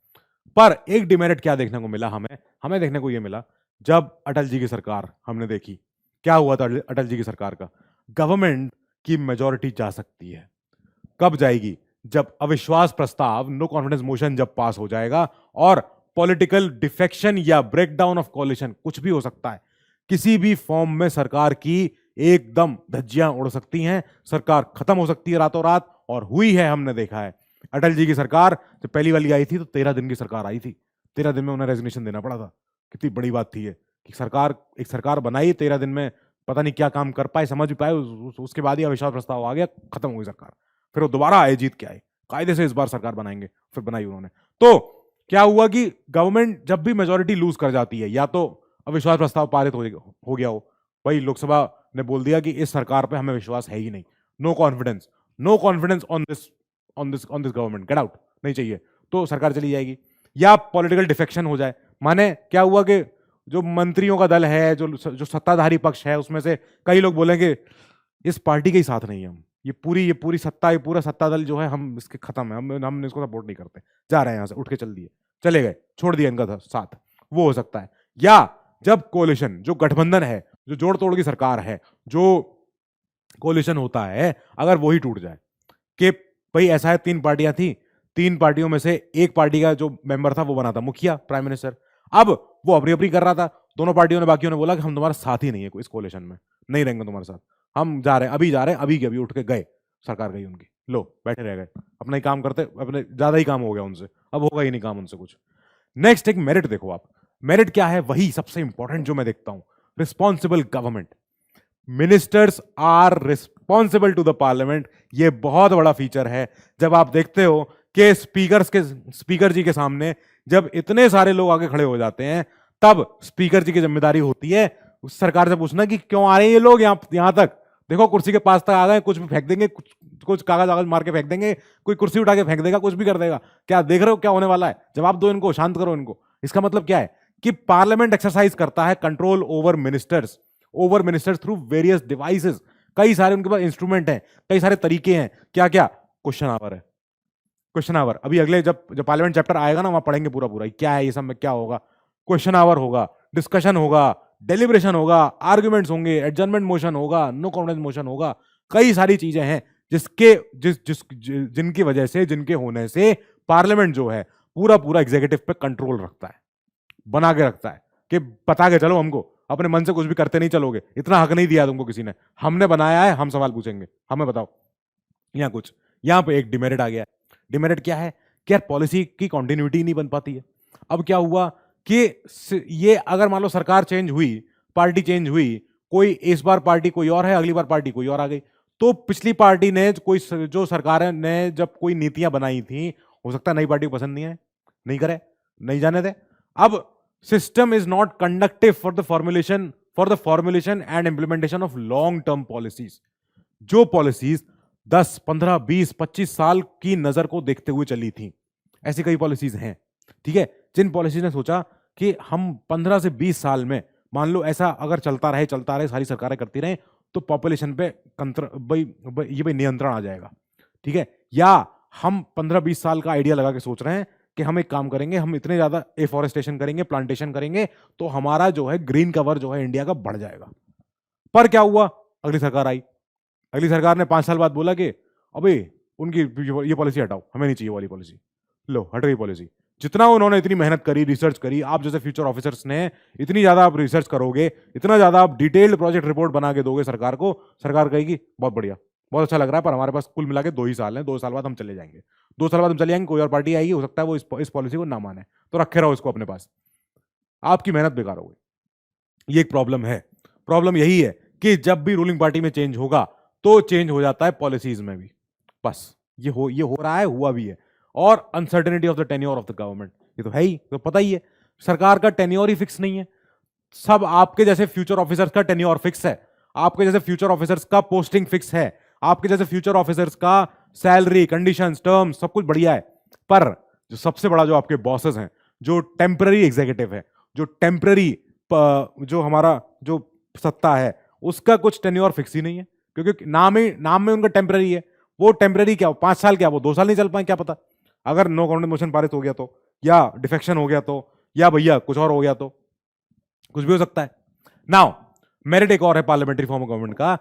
पर एक डिमेरिट क्या देखने को मिला हमें देखने को यह मिला, जब अटल जी की सरकार हमने देखी, क्या हुआ था अटल जी की सरकार का, गवर्नमेंट की मेजॉरिटी जा सकती है, कब जाएगी, जब अविश्वास प्रस्ताव, नो कॉन्फिडेंस मोशन जब पास हो जाएगा, और पॉलिटिकल डिफेक्शन या ब्रेकडाउन ऑफ कोalition कुछ भी हो सकता है, किसी भी फॉर्म में सरकार की एकदम धज्जियां उड़ सकती हैं, सरकार खत्म हो सकती है रातों रात, और हुई है, हमने देखा है। अटल जी की सरकार जब पहली वाली आई थी तो 13 दिन की सरकार आई थी, 13 दिन में उन्हें रेजिग्नेशन देना पड़ा था। कितनी बड़ी बात थी ये कि एक सरकार बनाई, 13 दिन में पता नहीं क्या काम कर पाए, समझ भी पाए, उसके बाद ही अविश्वास प्रस्ताव आ गया, खत्म हो गई सरकार। फिर वो दोबारा आए, जीत के आए, कायदे से इस बार सरकार बनाएंगे, फिर बनाई उन्होंने। तो क्या हुआ कि गवर्नमेंट जब भी मेजोरिटी लूज कर जाती है, या तो अविश्वास प्रस्ताव पारित हो गया हो, वही लोकसभा ने बोल दिया कि इस सरकार पे हमें विश्वास है ही नहीं, no confidence, no confidence on this government, get out, नहीं चाहिए, तो सरकार चली जाएगी। या पॉलिटिकल डिफेक्शन हो जाए, माने क्या हुआ कि जो मंत्रियों का दल है, जो सत्ताधारी पक्ष है, उसमें से कई लोग बोलेंगे इस पार्टी के ही साथ नहीं है हम, ये पूरी सत्ता, ये पूरा सत्ता दल जो है हम इसके खत्म है, हम इसको सपोर्ट नहीं करते, जा रहे हैं यहाँ से, उठ के चले गए, छोड़ दिया इनका साथ, वो हो सकता है। या जब कोलिशन, जो गठबंधन है, जो जोड़ तोड़ की सरकार है, जो कोलिशन होता है, अगर वही टूट जाए कि भाई ऐसा है, 3 पार्टियां थी, 3 पार्टियों में से एक पार्टी का जो मेंबर था वो बना था मुखिया, प्राइम मिनिस्टर, अब वो अपनी अपनी कर रहा था, दोनों पार्टियों ने, बाकियों ने बोला कि हम तुम्हारा साथ ही नहीं है इस कोलिशन में, नहीं रहेंगे तुम्हारे साथ, हम जा रहे हैं, अभी के अभी उठ के गए, सरकार गई उनकी, लो बैठे रह गए, अपना ही काम करते, अपने ज्यादा ही काम हो गया उनसे, अब होगा ही नहीं काम उनसे कुछ। नेक्स्ट एक मेरिट देखो आप, मेरिट क्या है, वही सबसे इंपॉर्टेंट जो मैं देखता हूं, responsible government, ministers are responsible to the parliament, ये बहुत बड़ा फीचर है। जब आप देखते हो कि स्पीकर जी के सामने जब इतने सारे लोग आगे खड़े हो जाते हैं, तब स्पीकर जी की जिम्मेदारी होती है उस सरकार से पूछना कि क्यों आ रहे हैं ये लोग यहां तक, देखो कुर्सी के पास तक आ गए, कुछ भी फेंक देंगे, कुछ कागज मार के फेंक देंगे, कोई कुर्सी उठा के फेंक देगा, कुछ भी कर देगा, क्या देख रहे हो क्या होने वाला है, जवाब दो इनको, शांत करो इनको। इसका मतलब क्या है कि पार्लियामेंट एक्सरसाइज करता है control over ministers through various devices, कई सारे उनके पास इंस्ट्रूमेंट हैं, कई सारे तरीके हैं, क्या क्या, क्वेश्चन आवर है, क्वेश्चन आवर, अभी अगले जब पार्लियामेंट चैप्टर आएगा ना, वहां पढ़ेंगे पूरा पूरा क्या है ये सब में, क्या होगा, क्वेश्चन आवर होगा, डिस्कशन होगा, डेलिब्रेशन होगा, आर्ग्यूमेंट्स होंगे, एडजर्नमेंट मोशन होगा, नो कॉन्फिडेंस मोशन होगा, कई सारी चीजें हैं जिनकी वजह से, जिनके होने से पार्लियामेंट जो है पूरा पूरा एग्जीक्यूटिव पे कंट्रोल रखता है, बना के रखता है कि बता के चलो हमको, अपने मन से कुछ भी करते नहीं चलोगे, इतना हक नहीं दिया तुमको किसी ने, हमने बनाया है, हम सवाल पूछेंगे, हमें बताओ। यहां पे एक डिमेरिट आ गया है। डिमेरिट क्या है कि यार पॉलिसी की कंटिन्यूटी नहीं बन पाती है। अब क्या हुआ कि ये अगर मान लो सरकार चेंज हुई, पार्टी चेंज हुई, कोई इस बार पार्टी कोई और है, अगली बार पार्टी कोई और आ गई, तो पिछली पार्टी ने जो सरकार ने जब कोई नीतियां बनाई थी, हो सकता है नई पार्टी को पसंद नहीं आए, नहीं करे, नहीं जाने दे। अब system is not conductive for the formulation and implementation of long term policies. जो पॉलिसीज 10, 15, 20, 25 साल की नजर को देखते हुए चली थी, ऐसी कई पॉलिसीज हैं, ठीक है, जिन पॉलिसीज ने सोचा कि हम 15 से 20 साल में, मान लो ऐसा अगर चलता रहे, सारी सरकारें करती रहे, तो पॉपुलेशन पे भाई नियंत्रण आ जाएगा, ठीक है। या हम 15-20 साल का आइडिया लगा के सोच रहे हैं कि हम एक काम करेंगे, हम इतने ज्यादा एफॉरेस्टेशन करेंगे, प्लांटेशन करेंगे, तो हमारा जो है ग्रीन कवर जो है इंडिया का बढ़ जाएगा। पर क्या हुआ, अगली सरकार आई, अगली सरकार ने 5 साल बाद बोला कि अबे उनकी ये पॉलिसी हटाओ, हमें नहीं चाहिए वाली पॉलिसी, लो हट गई पॉलिसी। जितना उन्होंने इतनी मेहनत करी, रिसर्च करी, आप जैसे फ्यूचर ऑफिसर्स ने इतनी ज्यादा आप रिसर्च करोगे, इतना ज्यादा आप डिटेल्ड प्रोजेक्ट रिपोर्ट बना के दोगे सरकार को, सरकार कहेगी बहुत बढ़िया, बहुत अच्छा लग रहा है, पर हमारे पास कुल मिला के 2 ही साल हैं, 2 साल बाद हम चले जाएंगे, 2 साल बाद हम चले जाएंगे, कोई और पार्टी आएगी, हो सकता है वो इस पॉलिसी को ना माने, तो रखे रहो इसको अपने पास, आपकी मेहनत बेकार हो गई। ये एक प्रॉब्लम है। प्रॉब्लम यही है कि जब भी रूलिंग पार्टी में चेंज होगा तो चेंज हो जाता है पॉलिसीज में भी, बस ये हो रहा है, हुआ भी है। और uncertainty of the tenure of the government, ये तो है ही, तो पता ही है, सरकार का टेन्योर ही फिक्स नहीं है। सब आपके जैसे फ्यूचर ऑफिसर्स का टेन्योर फिक्स है, आपके जैसे फ्यूचर ऑफिसर्स का पोस्टिंग फिक्स है, आपके जैसे फ्यूचर ऑफिसर्स का सैलरी, कंडीशंस, टर्म्स सब कुछ बढ़िया है। पर जो सबसे बड़ा जो आपके बॉसेस हैं, जो टेम्पररी एग्जीक्यूटिव है, जो टेम्पररी जो हमारा जो सत्ता है, उसका कुछ टेन्योर फिक्स ही नहीं है, क्योंकि नाम में उनका टेम्पररी है। वो टेम्पररी क्या, 5 साल क्या, वो 2 साल नहीं चल पाए, क्या पता, अगर नो कॉन्फिडेंस मोशन पारित हो गया तो, या डिफेक्शन हो गया तो, या भैया कुछ और हो गया तो, कुछ भी हो सकता है। नाउ मेरिट एक और है पार्लियामेंट्री फॉर्म ऑफ गवर्नमेंट का,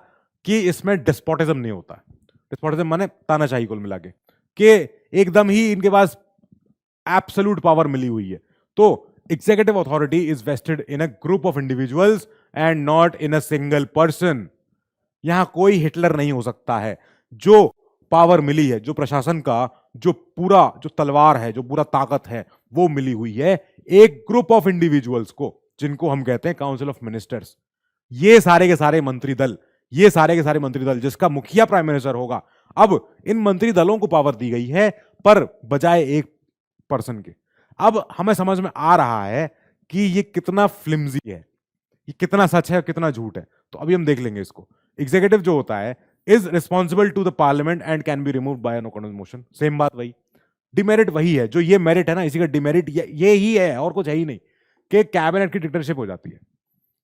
कि इसमें डेस्पोटिज्म नहीं होता। डेस्पोटिज्म माने तानाशाही कुल मिला के, कि एकदम ही इनके पास एब्सोल्यूट पावर मिली हुई है। तो executive authority is vested in a group of individuals and not in a single person. यहां कोई हिटलर नहीं हो सकता है। जो पावर मिली है, जो प्रशासन का जो तलवार है, जो पूरा ताकत है, वो मिली हुई है एक ग्रुप ऑफ इंडिविजुअल्स को, जिनको हम कहते हैं काउंसिल ऑफ मिनिस्टर्स। ये सारे के सारे मंत्री दल, जिसका मुखिया प्राइम मिनिस्टर होगा। अब इन मंत्री दलों को पावर दी गई है, पर बजाय एक पर्सन के। अब हमें समझ में आ रहा है कि ये कितना फ्लिम्जी है, ये कितना सच है और कितना झूठ है, तो अभी हम देख लेंगे इसको। एग्जीक्यूटिव जो होता है is responsible to the parliament and can be removed by an ordinary motion. Same बात वही, डिमेरिट वही है, जो ये मेरिट है ना, इसी का डिमेरिट ये ही है और कुछ है ही नहीं, कि कैबिनेट की डिक्टेटरशिप हो जाती है,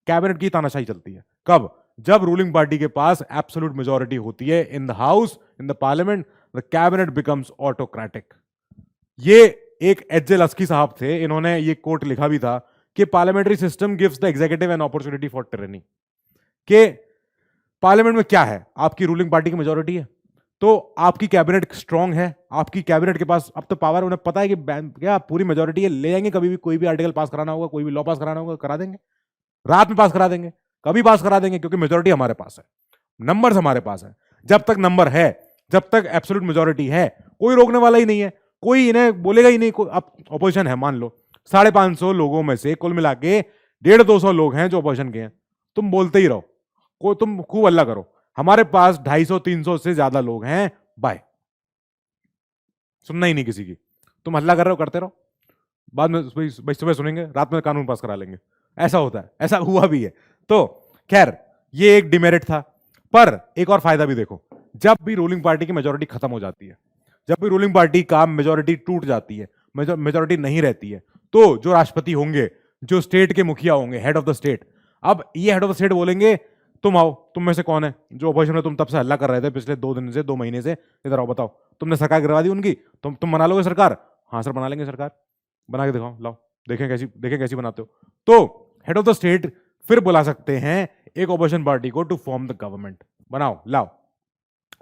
कैबिनेट की तानाशाही चलती है। कब? जब रूलिंग पार्टी के पास एब्सोल्यूट मेजॉरिटी होती है in the house, in the parliament, the cabinet becomes autocratic. ये एक एच.जे. लस्की साहब थे, इन्होंने ये कोट लिखा भी था कि parliamentary system gives the executive an opportunity for tyranny. के पार्लियामेंट में क्या है, आपकी रूलिंग पार्टी की मेजॉरिटी है, तो आपकी कैबिनेट स्ट्रांग है, आपकी कैबिनेट के पास अब तो पावर, उन्हें पता है कि क्या पूरी मेजॉरिटी है, ले जाएंगे, कभी भी कोई भी आर्टिकल पास कराना होगा, कोई भी लॉ पास कराना होगा, करा देंगे, रात में पास करा देंगे, कभी पास करा देंगे, क्योंकि मेजॉरिटी हमारे पास है, नंबर हमारे पास है। जब तक नंबर है, जब तक एब्सोल्यूट मेजॉरिटी है, कोई रोकने वाला ही नहीं है, कोई इन्हें बोलेगा ही नहीं। अब अपोजिशन है, मान लो 550 लोगों में से कुल मिला के 150-200 लोग हैं जो अपोजिशन के हैं, तुम बोलते ही रहो, को तुम खूब हल्ला करो, हमारे पास 250-300 से ज्यादा लोग हैं, बाय, सुनना ही नहीं किसी की, तुम हल्ला कर रहे हो, करते रहो, बाद में सुबह सुनेंगे, रात में कानून पास करा लेंगे। ऐसा होता है, ऐसा हुआ भी है। तो खैर ये एक डिमेरिट था, पर एक और फायदा भी देखो, जब भी रूलिंग पार्टी की मेजॉरिटी खत्म हो जाती है, जब भी रूलिंग पार्टी का मेजॉरिटी टूट जाती है, मेजॉरिटी नहीं रहती है, तो जो राष्ट्रपति होंगे, जो स्टेट के मुखिया होंगे, हेड ऑफ द स्टेट, अब ये हेड ऑफ द स्टेट बोलेंगे तुम आओ, तुम में से कौन है जो अपोजिशन में तुम तब से हल्ला कर रहे थे पिछले 2 दिन से, 2 महीने से, इधर आओ, बताओ, तुमने सरकार गिरवा दी उनकी, तुम बना लोगे सरकार? हाँ सर बना लेंगे सरकार, बना के दिखाओ, लाओ, देखें कैसी बनाते हो। तो हेड ऑफ द स्टेट फिर बुला सकते हैं एक अपोजिशन पार्टी को टू फॉर्म द गवर्नमेंट, बनाओ लाओ।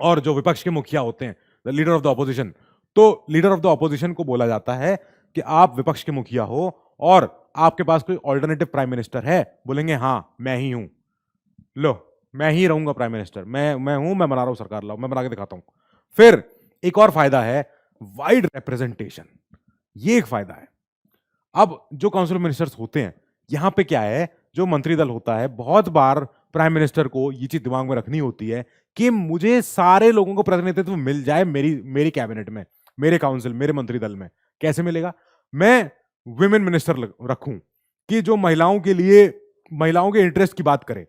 और जो विपक्ष के मुखिया होते हैं, the leader of the opposition, तो लीडर ऑफ द ऑपोजिशन को बोला जाता है कि आप विपक्ष के मुखिया हो और आपके पास कोई ऑल्टरनेटिव प्राइम मिनिस्टर है? बोलेंगे हाँ मैं ही हूं, लो मैं ही रहूंगा प्राइम मिनिस्टर, मैं हूं, मैं बना रहा हूं सरकार, लाओ मैं बना के दिखाता हूं। फिर एक और फायदा है, वाइड रिप्रेजेंटेशन, ये एक फायदा है। अब जो काउंसिल ऑफ मिनिस्टर्स होते हैं, यहां पे क्या है, जो मंत्रिदल होता है, बहुत बार प्राइम मिनिस्टर को ये चीज दिमाग में रखनी होती है कि मुझे सारे लोगों को प्रतिनिधित्व मिल जाए मेरी कैबिनेट में, मेरे काउंसिल, मेरे मंत्रिदल में। कैसे मिलेगा? मैं विमेन मिनिस्टर रखूं कि जो महिलाओं के लिए, महिलाओं के इंटरेस्ट की बात करें,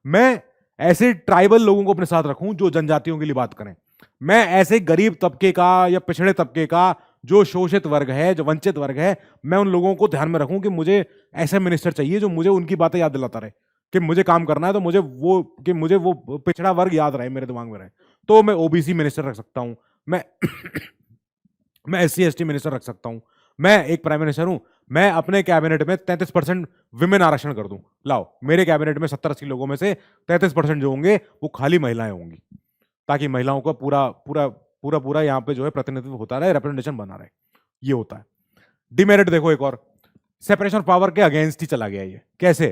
मैं ऐसे ट्राइबल लोगों को अपने साथ रखूं जो जनजातियों के लिए बात करें, मैं ऐसे गरीब तबके का या पिछड़े तबके का, जो शोषित वर्ग है, जो वंचित वर्ग है, मैं उन लोगों को ध्यान में रखूं कि मुझे ऐसा मिनिस्टर चाहिए जो मुझे उनकी बातें याद दिलाता रहे कि मुझे काम करना है, तो मुझे वो पिछड़ा वर्ग याद रहे, मेरे दिमाग में रहे। तो मैं ओबीसी मिनिस्टर रख सकता हूं, मैं मैं SC/ST मिनिस्टर रख सकता हूं, मैं एक प्राइम मिनिस्टर हूं, मैं अपने कैबिनेट में 33% विमेन आरक्षण कर दूं, लाओ मेरे कैबिनेट में 70-80 लोगों में से 33% जो होंगे वो खाली महिलाएं होंगी, ताकि महिलाओं का पूरा पूरा पूरा पूरा यहाँ पे जो है प्रतिनिधित्व होता रहे, रिप्रेजेंटेशन बना रहे। ये होता है। डिमेरिट देखो एक और, सेपरेशन ऑफ पावर के अगेंस्ट ही चला गया ये। कैसे?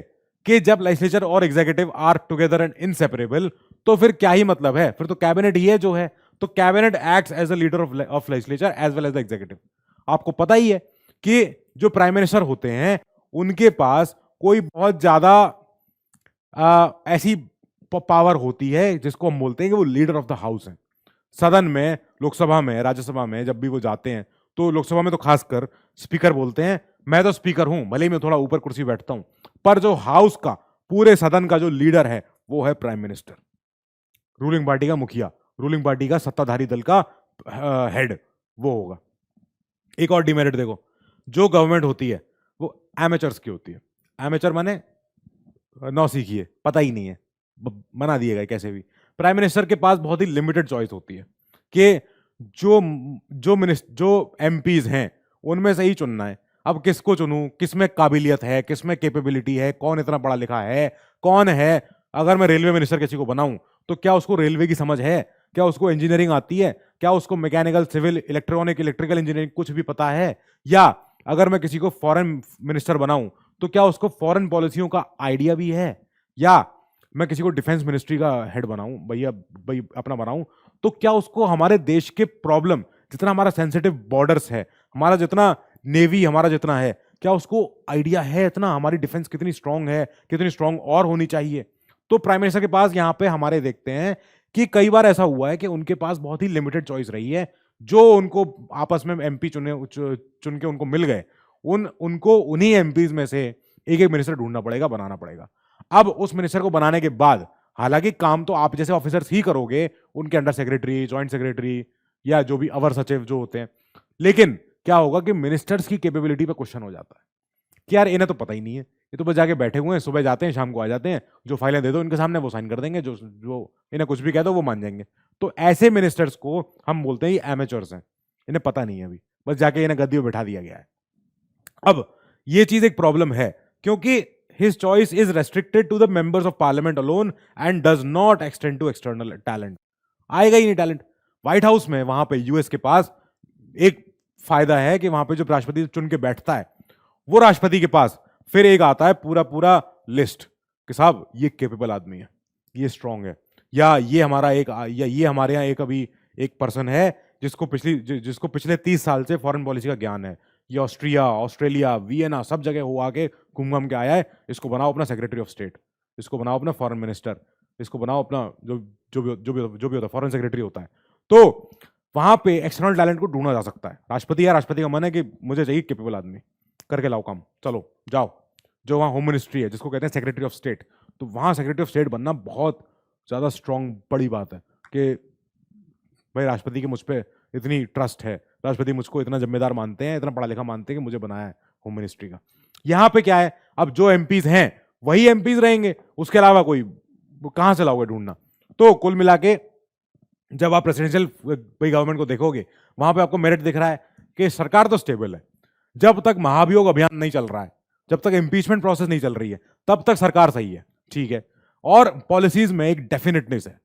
कि जब लेजिस्लेचर और executive are together and inseparable, तो फिर क्या ही मतलब है, फिर तो कैबिनेट ही है जो है, तो cabinet acts as a leader of legislature as well as the executive. आपको पता ही है कि जो प्राइम मिनिस्टर होते हैं उनके पास कोई बहुत ज्यादा ऐसी पावर होती है जिसको हम बोलते हैं कि वो लीडर ऑफ द हाउस है। सदन में, लोकसभा में, राज्यसभा में जब भी वो जाते हैं, तो लोकसभा में तो खासकर स्पीकर बोलते हैं मैं तो स्पीकर हूं, भले ही मैं थोड़ा ऊपर कुर्सी बैठता हूं, पर जो हाउस का, पूरे सदन का जो लीडर है वो है प्राइम मिनिस्टर, रूलिंग पार्टी का मुखिया, रूलिंग पार्टी का सत्ताधारी दल का हेड, वो होगा। एक और डिमेरिट देखो, जो गवर्नमेंट होती है वो एमेचर्स की होती है। एमेचर माने नौसीखी है, पता ही नहीं है, बना दिए गए कैसे भी। प्राइम मिनिस्टर के पास बहुत ही लिमिटेड चॉइस होती है कि जो एमपीज हैं उनमें से ही चुनना है। अब किसको चुनूं, किसमें काबिलियत है, किसमें कैपेबिलिटी है, कौन इतना पढ़ा लिखा है, कौन है। अगर मैं रेलवे मिनिस्टर किसी को बनाऊं तो क्या उसको रेलवे की समझ है, क्या उसको इंजीनियरिंग आती है, क्या उसको mechanical, civil, electronic, electrical engineering कुछ भी पता है? या अगर मैं किसी को फॉरेन मिनिस्टर बनाऊं तो क्या उसको फॉरेन पॉलिसियों का आइडिया भी है? या मैं किसी को डिफेंस मिनिस्ट्री का हेड बनाऊं, भाई अपना बनाऊं, तो क्या उसको हमारे देश के प्रॉब्लम, जितना हमारा सेंसिटिव बॉर्डर्स है, हमारा जितना नेवी हमारा जितना है, क्या उसको आइडिया है इतना, हमारी डिफेंस कितनी स्ट्रांग है, कितनी स्ट्रांग और होनी चाहिए? तो प्राइम मिनिस्टर के पास यहाँ पे हमारे देखते हैं कि कई बार ऐसा हुआ है कि उनके पास बहुत ही लिमिटेड चॉइस रही है, जो उनको आपस में एमपी चुन के उनको मिल गए, उनको उन्हीं एमपीज में से एक एक मिनिस्टर ढूंढना पड़ेगा, बनाना पड़ेगा। अब उस मिनिस्टर को बनाने के बाद, हालांकि काम तो आप जैसे ऑफिसर्स ही करोगे, उनके अंडर सेक्रेटरी, जॉइंट सेक्रेटरी या जो भी अवर सचिव जो होते हैं, लेकिन क्या होगा कि मिनिस्टर्स की कैपेबिलिटी पे क्वेश्चन हो जाता है कि यार इन्हें तो पता ही नहीं है, ये तो बस जाके बैठे हुए हैं, सुबह जाते हैं शाम को आ जाते हैं, जो फाइलें दे दो इनके सामने वो साइन कर देंगे, जो जो इन्हें कुछ भी कह दो वो मान जाएंगे। तो ऐसे मिनिस्टर्स को हम बोलते हैं ये एमेचर्स हैं, इन्हें पता नहीं है अभी, बस जाके इन्हें गद्दी पे बैठा दिया गया है। अब ये चीज एक प्रॉब्लम है, क्योंकि his choice is restricted to the members of parliament alone and does not extend to external talent। आएगा ही नहीं टैलेंट। व्हाइट हाउस में वहां पे यूएस के पास एक फायदा है कि वहां पे जो राष्ट्रपति चुन के बैठता है, वो राष्ट्रपति के पास फिर एक आता है पूरा पूरा लिस्ट कि साहब ये केपेबल आदमी है, ये स्ट्रांग है, या ये हमारा एक, या ये हमारे यहाँ एक अभी एक पर्सन है जिसको पिछले 30 साल से फॉरेन पॉलिसी का ज्ञान है, ये ऑस्ट्रिया, ऑस्ट्रेलिया, वियना सब जगह हो आके घूम घूम के आया है, इसको बनाओ अपना सेक्रेटरी ऑफ स्टेट, इसको बनाओ अपना फॉरेन मिनिस्टर, इसको बनाओ अपना जो भी होता है फॉरेन सेक्रेटरी होता है। तो वहां पे एक्सटर्नल टैलेंट को ढूंढा जा सकता है। राष्ट्रपति का मन है कि मुझे चाहिए केपेबल आदमी, करके लाओ काम, चलो जाओ। जो वहाँ होम मिनिस्ट्री है जिसको कहते हैं सेक्रेटरी ऑफ स्टेट, तो वहाँ सेक्रेटरी ऑफ स्टेट बनना बहुत ज़्यादा स्ट्रांग बड़ी बात है कि भाई राष्ट्रपति की मुझ पर इतनी ट्रस्ट है, राष्ट्रपति मुझको इतना जिम्मेदार मानते हैं, इतना पढ़ा लिखा मानते हैं कि मुझे बनाया है होम मिनिस्ट्री का। यहाँ पे क्या है, अब जो एमपीज हैं वही एमपीज रहेंगे, उसके अलावा कोई कहाँ से लाओगे ढूंढना। तो कुल मिला के जब आप प्रेसिडेंशियल गवर्नमेंट को देखोगे, वहां पे आपको मेरिट दिख रहा है कि सरकार तो स्टेबल है, जब तक महाभियोग अभियान नहीं चल रहा है, जब तक इंपीचमेंट प्रोसेस नहीं चल रही है, तब तक सरकार सही है, ठीक है। और पॉलिसीज में एक डेफिनेटनेस है।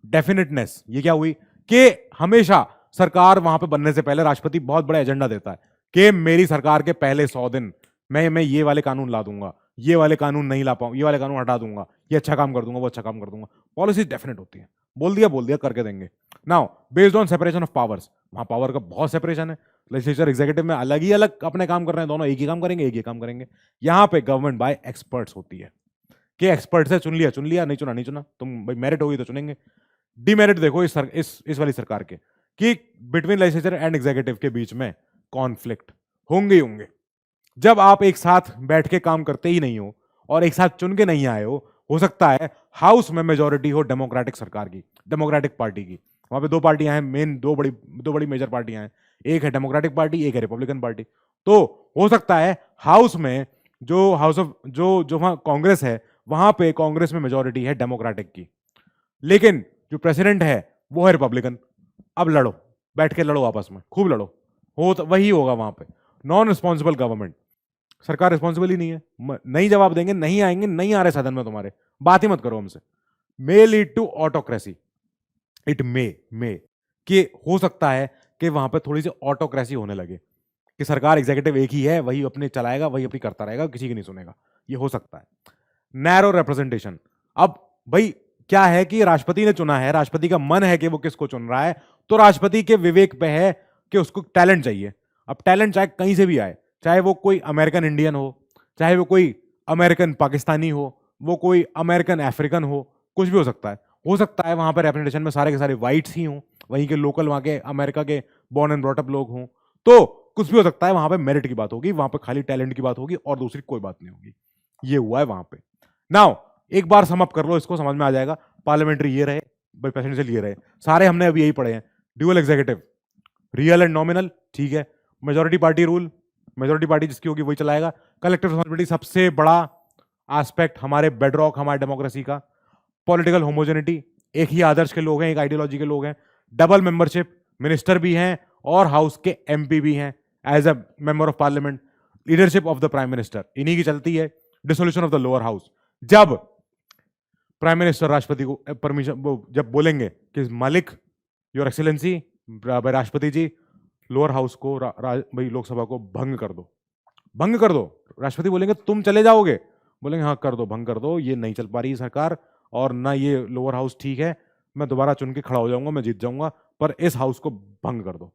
डेफिनेटनेस ये क्या हुई कि हमेशा सरकार वहां पे बनने से पहले राष्ट्रपति बहुत बड़ा एजेंडा देता है कि मेरी सरकार के पहले 100 दिन मैं ये वाले कानून ला दूंगा, ये वाले कानून नहीं ला पाऊं, ये वाले कानून हटा दूंगा, ये अच्छा काम कर दूंगा, वो अच्छा काम कर दूंगा। पॉलिसी डेफिनेट होती है, बोल दिया करके देंगे। Now based on separation of powers, वहां पावर का बहुत सेपरेशन है, लेजिस्लेचर एग्जीक्यूटिव में अलग ही अलग अपने काम कर रहे हैं, दोनों एक ही काम करेंगे, एक ही काम करेंगे। यहां पे गवर्नमेंट बाय एक्सपर्ट्स होती है कि एक्सपर्ट से चुन लिया, नहीं चुना नहीं चुना, तुम भाई मेरिट होगी तो चुनेंगे। डीमेरिट देखो इस वाली सरकार के कि बिटवीन लेजिस्लेचर एंड एग्जीक्यूटिव के बीच में कॉन्फ्लिक्ट होंगे। जब आप एक साथ बैठ के काम करते ही नहीं हो और एक साथ चुन के नहीं आए हो सकता है हाउस में मेजॉरिटी हो डेमोक्रेटिक सरकार की, डेमोक्रेटिक पार्टी की। वहां पे दो पार्टियां हैं, मेन दो बड़ी मेजर पार्टियां हैं, एक है डेमोक्रेटिक पार्टी, एक है रिपब्लिकन पार्टी। तो हो सकता है हाउस में जो वहां कांग्रेस है, वहां पे कांग्रेस में मेजॉरिटी है डेमोक्रेटिक की, लेकिन जो प्रेसिडेंट है वो है रिपब्लिकन। अब लड़ो, बैठ के लड़ो, आपस में खूब लड़ो, हो तो वही होगा वहां पे। नॉन रिस्पॉन्सिबल गवर्नमेंट, सरकार रिस्पॉन्सिबल ही नहीं है, नहीं जवाब देंगे, नहीं आएंगे, नहीं आ रहे सदन में तुम्हारे, बात ही मत करो हमसे। May lead to autocracy, it may कि हो सकता है कि वहां पे थोड़ी सी ऑटोक्रेसी होने लगे कि सरकार एग्जीक्यूटिव एक ही है, वही अपने चलाएगा, वही अपनी करता रहेगा, किसी की नहीं सुनेगा, ये हो सकता है। नैरो रिप्रेजेंटेशन, अब भाई क्या है कि राष्ट्रपति ने चुना है, राष्ट्रपति का मन है कि वो किसको चुन रहा है, तो राष्ट्रपति के विवेक पे है कि उसको टैलेंट चाहिए। अब टैलेंट चाहे कहीं से भी आए, चाहे वो कोई अमेरिकन इंडियन हो, चाहे वो कोई अमेरिकन पाकिस्तानी हो, वो कोई अमेरिकन अफ्रीकन हो, कुछ भी हो सकता है। हो सकता है वहां पर रिप्रेजेंटेशन में सारे के सारे व्हाइट्स ही हों, वहीं के लोकल, वहां के अमेरिका के बॉर्न एंड ब्रॉट अप लोग हों, तो कुछ भी हो सकता है। वहां पे मेरिट की बात होगी, वहां पे खाली टैलेंट की बात होगी और दूसरी कोई बात नहीं होगी। ये हुआ है वहां पे। नाउ एक बार सम अप कर लो, इसको समझ में आ जाएगा। पार्लियामेंट्री ये रहे, प्रेसिडेंशियल ये रहे, सारे हमने अभी यही पढ़े हैं। Dual executive, real and nominal, ठीक है। Majority party rule, majority party जिसकी होगी वही चलाएगा। कलेक्टिव रिस्पॉन्सिबिलिटी, सबसे बड़ा एस्पेक्ट हमारे बेडरॉक हमारे डेमोक्रेसी का। पॉलिटिकल होमोजेनिटी, एक ही आदर्श के लोग हैं, एक आइडियोलॉजी के लोग हैं। डबल मेंबरशिप, मिनिस्टर भी हैं और हाउस के एमपी भी हैं as a member of parliament. Leadership of the prime minister इन्हीं की चलती है। Dissolution of the lower house, जब प्राइम मिनिस्टर राष्ट्रपति को परमिशन जब बोलेंगे कि मालिक, योर एक्सीलेंसी, राष्ट्रपति जी, लोअर हाउस को भाई लोकसभा को भंग कर दो। राष्ट्रपति बोलेंगे तुम चले जाओगे, बोलेंगे हाँ कर दो, भंग कर दो, ये नहीं चल पा रही सरकार और ना ये लोअर हाउस ठीक है, मैं दोबारा चुन के खड़ा हो जाऊंगा, मैं जीत जाऊंगा, पर इस हाउस को भंग कर दो।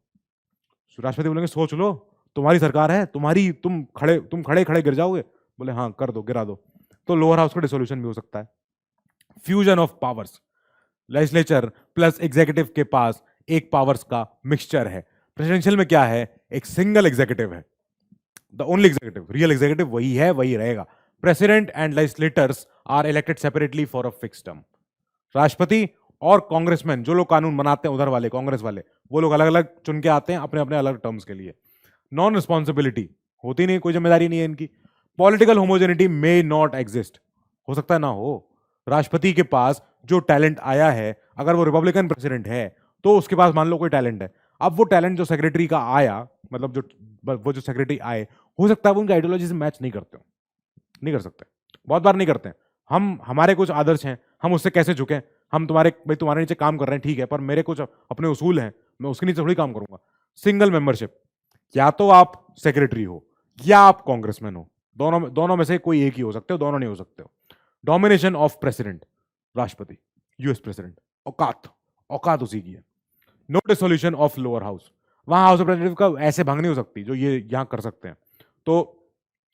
राष्ट्रपति बोलेंगे सोच लो, तुम्हारी सरकार है, तुम खड़े गिर जाओगे, बोले हाँ कर दो, गिरा दो। तो लोअर हाउस का डिसोल्यूशन भी हो सकता है। Fusion of powers, legislature plus executive के पास एक पावर्स का मिक्सचर है। प्रेसिडेंशियल में क्या है, एक सिंगल एग्जीक्यूटिव है, the only executive, real executive वही है, वही रहेगा। President and legislators are elected separately for a fix term. राष्ट्रपति और कांग्रेसमैन, जो लोग कानून बनाते हैं उधर वाले कांग्रेस वाले, वो लोग अलग अलग चुन के आते हैं अपने अपने अलग टर्म्स के लिए। नॉन रिस्पॉन्सिबिलिटी होती नहीं, कोई जिम्मेदारी नहीं है इनकी। Political homogeneity may not exist, हो सकता है ना हो। राष्ट्रपति के पास जो टैलेंट आया है, अगर वो रिपब्लिकन प्रेसिडेंट है तो उसके पास मान लो कोई टैलेंट है, अब वो टैलेंट जो सेक्रेटरी का आया, मतलब जो सेक्रेटरी आए, हो सकता है वो उनकी आइडियोलॉजी से मैच नहीं करते हो, नहीं कर सकते, बहुत बार नहीं करते हैं। हम, हमारे कुछ आदर्श हैं, हम उससे कैसे झुकें? हम तुम्हारे नीचे काम कर रहे हैं ठीक है, पर मेरे कुछ अपने उसूल हैं, मैं उसके नीचे थोड़ी काम करूंगा। सिंगल मेंबरशिप, या तो आप सेक्रेटरी हो या आप कांग्रेसमैन हो, दोनों में से कोई एक ही हो सकते हो, दोनों नहीं हो सकते हो। डोमिनेशन ऑफ प्रेसिडेंट, राष्ट्रपति, यूएस प्रेसिडेंट, औकात, औकात उसी की है। No dissolution of lower house, वहां हाउस ऑफ रिप्रेजेंटेटिव का ऐसे भंग नहीं हो सकती जो ये यहां कर सकते हैं। तो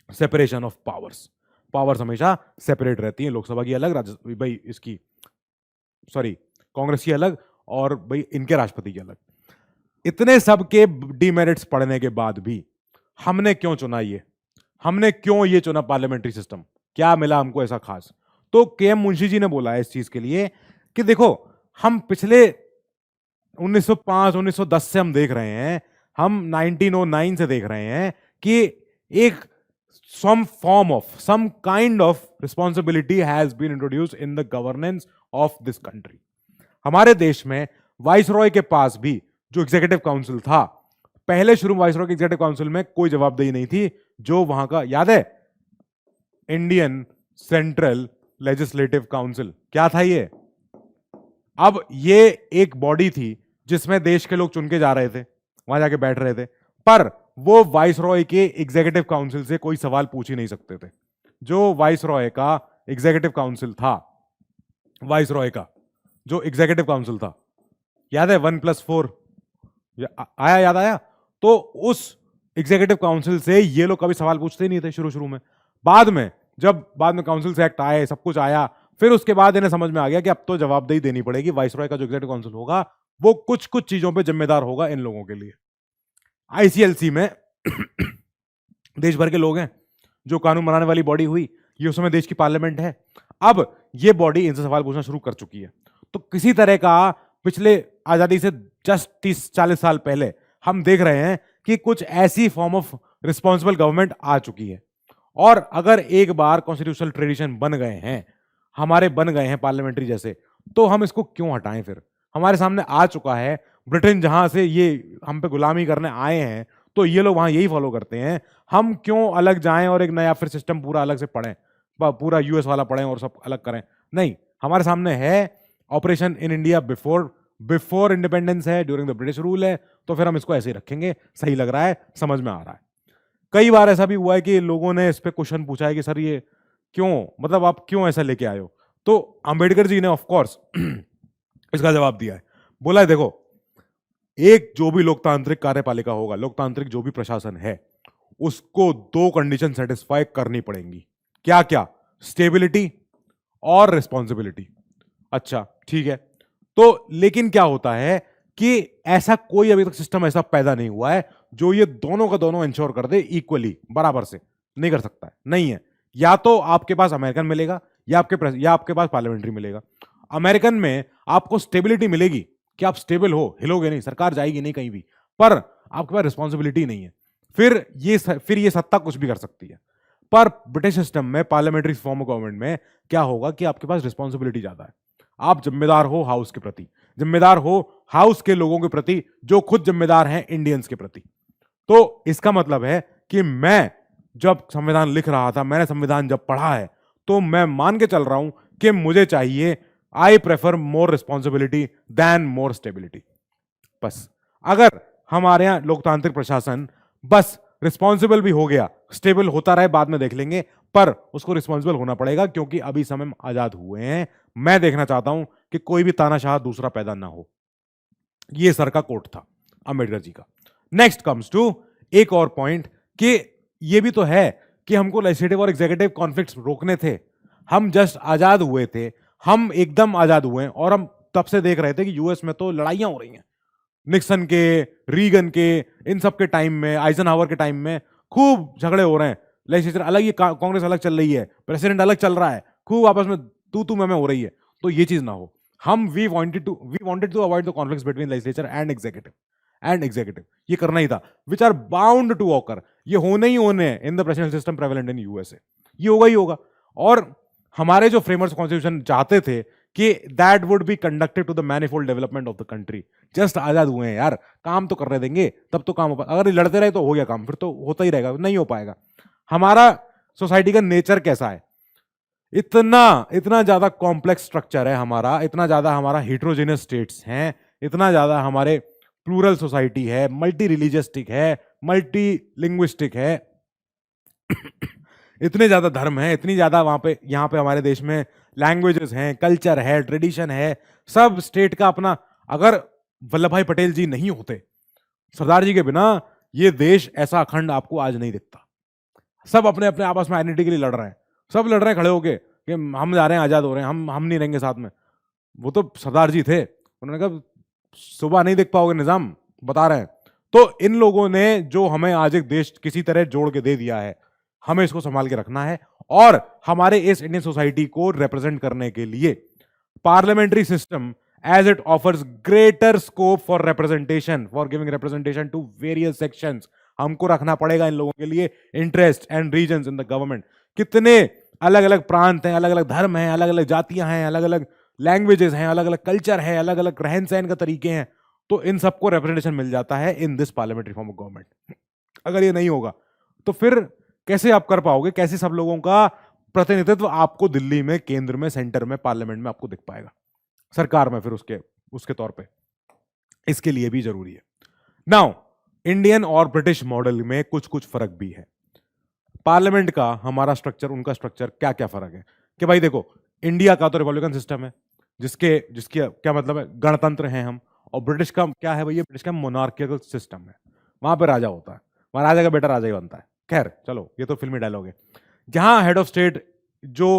सेपरेशन ऑफ पावर्स, पावर्स हमेशा सेपरेट रहती है, लोकसभा की अलग, राज्य भाई इसकी सॉरी कांग्रेस की अलग, और भाई इनके राष्ट्रपति की अलग। इतने सब के डीमेरिट्स पढ़ने के बाद भी हमने क्यों चुना ये, हमने क्यों ये चुना पार्लियामेंट्री सिस्टम, क्या मिला हमको ऐसा खास? तो के एम मुंशी जी ने बोला है इस चीज के लिए कि देखो, हम पिछले 1905 1910 से हम देख रहे हैं, हम 1909 से देख रहे हैं कि एक some form of, some kind of responsibility has been introduced in the governance of this country. हमारे देश में वाइसरॉय के पास भी जो एग्जीक्यूटिव काउंसिल था, पहले शुरू में वाइसरॉय के एग्जीक्यूटिव काउंसिल में कोई जवाबदेही नहीं थी, जो वहां का याद है, इंडियन सेंट्रल लेजिस्लेटिव काउंसिल, क्या था ये? अब ये एक बॉडी थी जिसमें देश के लोग चुन के जा रहे थे, वहां जाके बैठ रहे थे, पर वो वाइसरॉय के एग्जीक्यूटिव काउंसिल से कोई सवाल पूछ ही नहीं सकते थे। जो वाइसरॉय का एग्जीक्यूटिव काउंसिल था, वाइसरॉय का जो एग्जीक्यूटिव काउंसिल था, याद है 1+4 आया, याद आया? तो उस एग्जीक्यूटिव काउंसिल से ये लोग कभी सवाल पूछते ही नहीं थे शुरू में। बाद में जब बाद में काउंसिल से एक्ट आए, सब कुछ आया, फिर उसके बाद इन्हें समझ में आ गया कि अब तो जवाबदेही देनी पड़ेगी, वाइसरॉय का जो एग्जीक्यूटिव काउंसिल होगा वो कुछ कुछ चीजों पे जिम्मेदार होगा इन लोगों के लिए। आईसीएलसी में देश भर के लोग हैं, जो कानून बनाने वाली बॉडी हुई, ये उस समय देश की पार्लियामेंट है। अब ये बॉडी इनसे सवाल पूछना शुरू कर चुकी है। तो किसी तरह का पिछले आजादी से जस्ट 30-40 साल पहले हम देख रहे हैं कि कुछ ऐसी फॉर्म ऑफ रिस्पॉन्सिबल गवर्नमेंट आ चुकी है। और अगर एक बार कॉन्स्टिट्यूशनल ट्रेडिशन बन गए हैं, हमारे बन गए हैं पार्लियामेंट्री जैसे, तो हम इसको क्यों हटाएं? फिर हमारे सामने आ चुका है, ब्रिटेन जहां से ये हम पे गुलामी करने आए हैं, तो ये लोग वहां यही फॉलो करते हैं, हम क्यों अलग जाएं और एक नया फिर सिस्टम पूरा अलग से पढ़ें, पूरा यूएस वाला पढ़ें और सब अलग करें? नहीं, हमारे सामने है operation in India before independence है, ड्यूरिंग द ब्रिटिश रूल है, तो फिर हम इसको ऐसे ही रखेंगे। सही लग रहा है, समझ में आ रहा है। कई बार ऐसा भी हुआ है कि लोगों ने इस पे क्वेश्चन पूछा है कि सर ये क्यों, मतलब आप क्यों ऐसा लेके आए हो? तो अंबेडकर जी ने ऑफ कोर्स इसका जवाब दिया है, बोला है देखो, एक जो भी लोकतांत्रिक कार्यपालिका होगा, लोकतांत्रिक जो भी प्रशासन है, उसको 2 कंडीशन सेटिस्फाई करनी पड़ेंगी। क्या क्या? स्टेबिलिटी और रिस्पॉन्सिबिलिटी। अच्छा ठीक है, तो लेकिन क्या होता है कि ऐसा कोई अभी तक सिस्टम ऐसा पैदा नहीं हुआ है जो ये दोनों का दोनों इंश्योर कर दे इक्वली, बराबर से। नहीं कर सकता है, नहीं है। या तो आपके पास अमेरिकन मिलेगा या आपके पास पार्लियामेंट्री मिलेगा। अमेरिकन में आपको स्टेबिलिटी मिलेगी कि आप स्टेबल हो, हिलोगे नहीं, सरकार जाएगी नहीं कहीं भी, पर आपके पास रिस्पॉन्सिबिलिटी नहीं है। फिर ये सत्ता कुछ भी कर सकती है। पर ब्रिटिश सिस्टम में, पार्लियामेंट्री फॉर्म ऑफ गवर्नमेंट में क्या होगा कि आपके पास रिस्पॉन्सिबिलिटी ज्यादा है। आप जिम्मेदार हो हाउस के प्रति, जिम्मेदार हो हाउस के लोगों के प्रति, जो खुद जिम्मेदार हैं इंडियंस के प्रति। तो इसका मतलब है कि मैं जब संविधान लिख रहा था, मैंने संविधान जब पढ़ा है, तो मैं मान के चल रहा हूं कि मुझे चाहिए, I prefer more responsibility than more stability. बस अगर हमारे यहां लोकतांत्रिक प्रशासन बस रिस्पॉन्सिबल भी हो गया, स्टेबल होता रहे, बाद में देख लेंगे, पर उसको रिस्पॉन्सिबल होना पड़ेगा, क्योंकि अभी समय में आजाद हुए हैं। मैं देखना चाहता हूं कि कोई भी तानाशाह दूसरा पैदा ना हो। ये सर का कोट था अंबेडकर जी का। नेक्स्ट कम्स टू एक और पॉइंट कि ये भी तो है कि हमको लेजिस्लेटिव और एग्जीक्यूटिव कॉन्फ्लिक्ट्स रोकने थे। हम जस्ट आजाद हुए थे, हम एकदम आजाद हुए हैं, और हम तब से देख रहे थे कि यूएस में तो लड़ाइयां हो रही हैं। निक्सन के, रीगन के, इन सब के टाइम में, आइजनहावर के टाइम में खूब झगड़े हो रहे हैं। लेजिस्लेचर अलग ही, कांग्रेस अलग चल रही है, प्रेसिडेंट अलग चल रहा है, खूब आपस में तू मैं हो रही है, तो ये चीज ना हो। हम we wanted to avoid the conflicts between legislature and executive, ये करना ही था, which are bound to occur, ये होने ही होने हैं in the presidential system prevalent in USA, ये होगा ही होगा। और हमारे जो फ्रेमर्स कॉन्स्टिट्यूशन चाहते थे कि that would be conducted to the manifold development of the country, just आजाद हुए हैं यार, काम तो करने देंगे, तब तो काम हो अगर ये लड़ते रहे तो हो गया काम, फिर तो होता ही रहेगा, नहीं हो पाएगा। हमारा सोसाइटी का नेचर कैसा है, इतना इतना ज्यादा कॉम्प्लेक्स स्ट्रक्चर है हमारा, इतना ज्यादा हमारा हेट्रोजेनियस स्टेट्स हैं, इतना ज्यादा हमारे प्लूरल सोसाइटी है, मल्टी रिलीजियस्टिक है, मल्टी लिंग्विस्टिक है, इतने ज्यादा धर्म हैं, इतनी ज्यादा वहां पे यहाँ पे हमारे देश में लैंग्वेजेस हैं, कल्चर है, ट्रेडिशन है, सब स्टेट का अपना। अगर वल्लभ भाई पटेल जी नहीं होते, सरदार जी के बिना ये देश ऐसा अखंड आपको आज नहीं दिखता। सब अपने अपने आपस में आइडेंटिटी के लिए लड़ रहे हैं, सब लड़ रहे हैं खड़े होके कि हम जा रहे हैं, आजाद हो रहे हैं, हम नहीं रहेंगे साथ में। वो तो सरदार जी थे, उन्होंने कहा सुबह नहीं देख पाओगे निजाम, बता रहे हैं। तो इन लोगों ने जो हमें आज एक देश किसी तरह जोड़ के दे दिया है, हमें इसको संभाल के रखना है। और हमारे इस इंडियन सोसाइटी को रिप्रेजेंट करने के लिए parliamentary system as it offers greater scope for representation, for giving representation to various sections, हमको रखना पड़ेगा इन लोगों के लिए interest and reasons in the government. कितने अलग अलग प्रांत हैं, अलग अलग धर्म हैं, अलग अलग जातियां हैं, अलग अलग लैंग्वेजेस हैं, अलग अलग कल्चर है, अलग अलग रहन सहन का तरीके हैं, तो इन सबको रिप्रेजेंटेशन मिल जाता है in this parliamentary form of government. अगर ये नहीं होगा तो फिर कैसे आप कर पाओगे, कैसे सब लोगों का प्रतिनिधित्व आपको दिल्ली में, केंद्र में, सेंटर में, पार्लियामेंट में आपको दिख पाएगा, सरकार में, फिर उसके तौर पे। इसके लिए भी जरूरी है। नाउ इंडियन और ब्रिटिश मॉडल में कुछ कुछ फर्क भी है। पार्लियामेंट का हमारा स्ट्रक्चर, उनका स्ट्रक्चर, क्या क्या फर्क है कि भाई देखो, इंडिया का तो रिपब्लिकन सिस्टम है, जिसकी क्या मतलब है, गणतंत्र हैं हम। और ब्रिटिश का क्या है भैया, ब्रिटिश का मोनार्किकल सिस्टम है, वहां पे राजा होता है, वहां राजा का बेटा राजा ही बनता है। खैर चलो, ये तो फिल्मी डायलॉग है। जहां हेड ऑफ स्टेट जो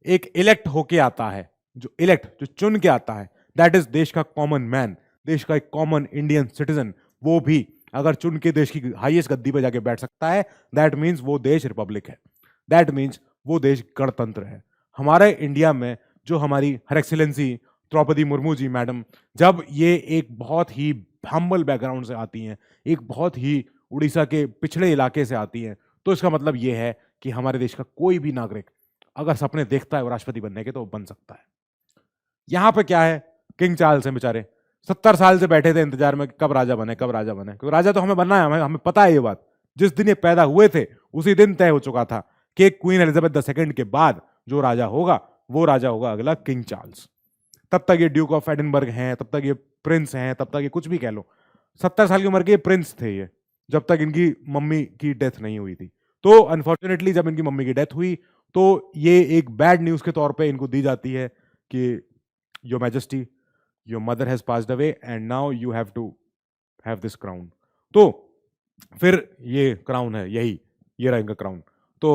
एक इलेक्ट होके आता है, जो चुन के आता है, दैट इज देश का कॉमन मैन, देश का एक कॉमन इंडियन सिटीजन। वो भी अगर चुन के देश की हाईएस्ट गद्दी पे जाके बैठ सकता है, दैट मीन्स वो देश रिपब्लिक है, दैट मीन्स वो देश गणतंत्र है। हमारे इंडिया में जो हमारी हर एक्सीलेंसी द्रौपदी मुर्मू जी मैडम, जब ये एक बहुत ही हम्बल बैकग्राउंड से आती हैं, एक बहुत ही उड़ीसा के पिछड़े इलाके से आती हैं, तो इसका मतलब ये है कि हमारे देश का कोई भी नागरिक अगर सपने देखता है राष्ट्रपति बनने के, तो वो बन सकता है। यहां पे क्या है, किंग चार्ल्स हैं बेचारे, 70 साल से बैठे थे इंतजार में कब राजा बने, कब राजा बने, क्योंकि राजा तो हमें बनना है, हमें पता है ये बात। जिस दिन ये पैदा हुए थे उसी दिन तय हो चुका था कि क्वीन एलिजाबेथ II के बाद जो राजा होगा वो राजा होगा अगला किंग चार्ल्स। तब तक ये ड्यूक ऑफ एडिनबर्ग हैं, तब तक ये प्रिंस हैं, तब तक ये कुछ भी कह लो। 70 साल की उम्र के ये प्रिंस थे ये, जब तक इनकी मम्मी की डेथ नहीं हुई थी। तो अनफॉर्चुनेटली जब इनकी मम्मी की डेथ हुई तो ये एक बैड न्यूज के तौर पे इनको दी जाती है कि your majesty, your mother has passed away and now you have to have this crown. तो फिर ये क्राउन है, ये रहा इनका क्राउन। तो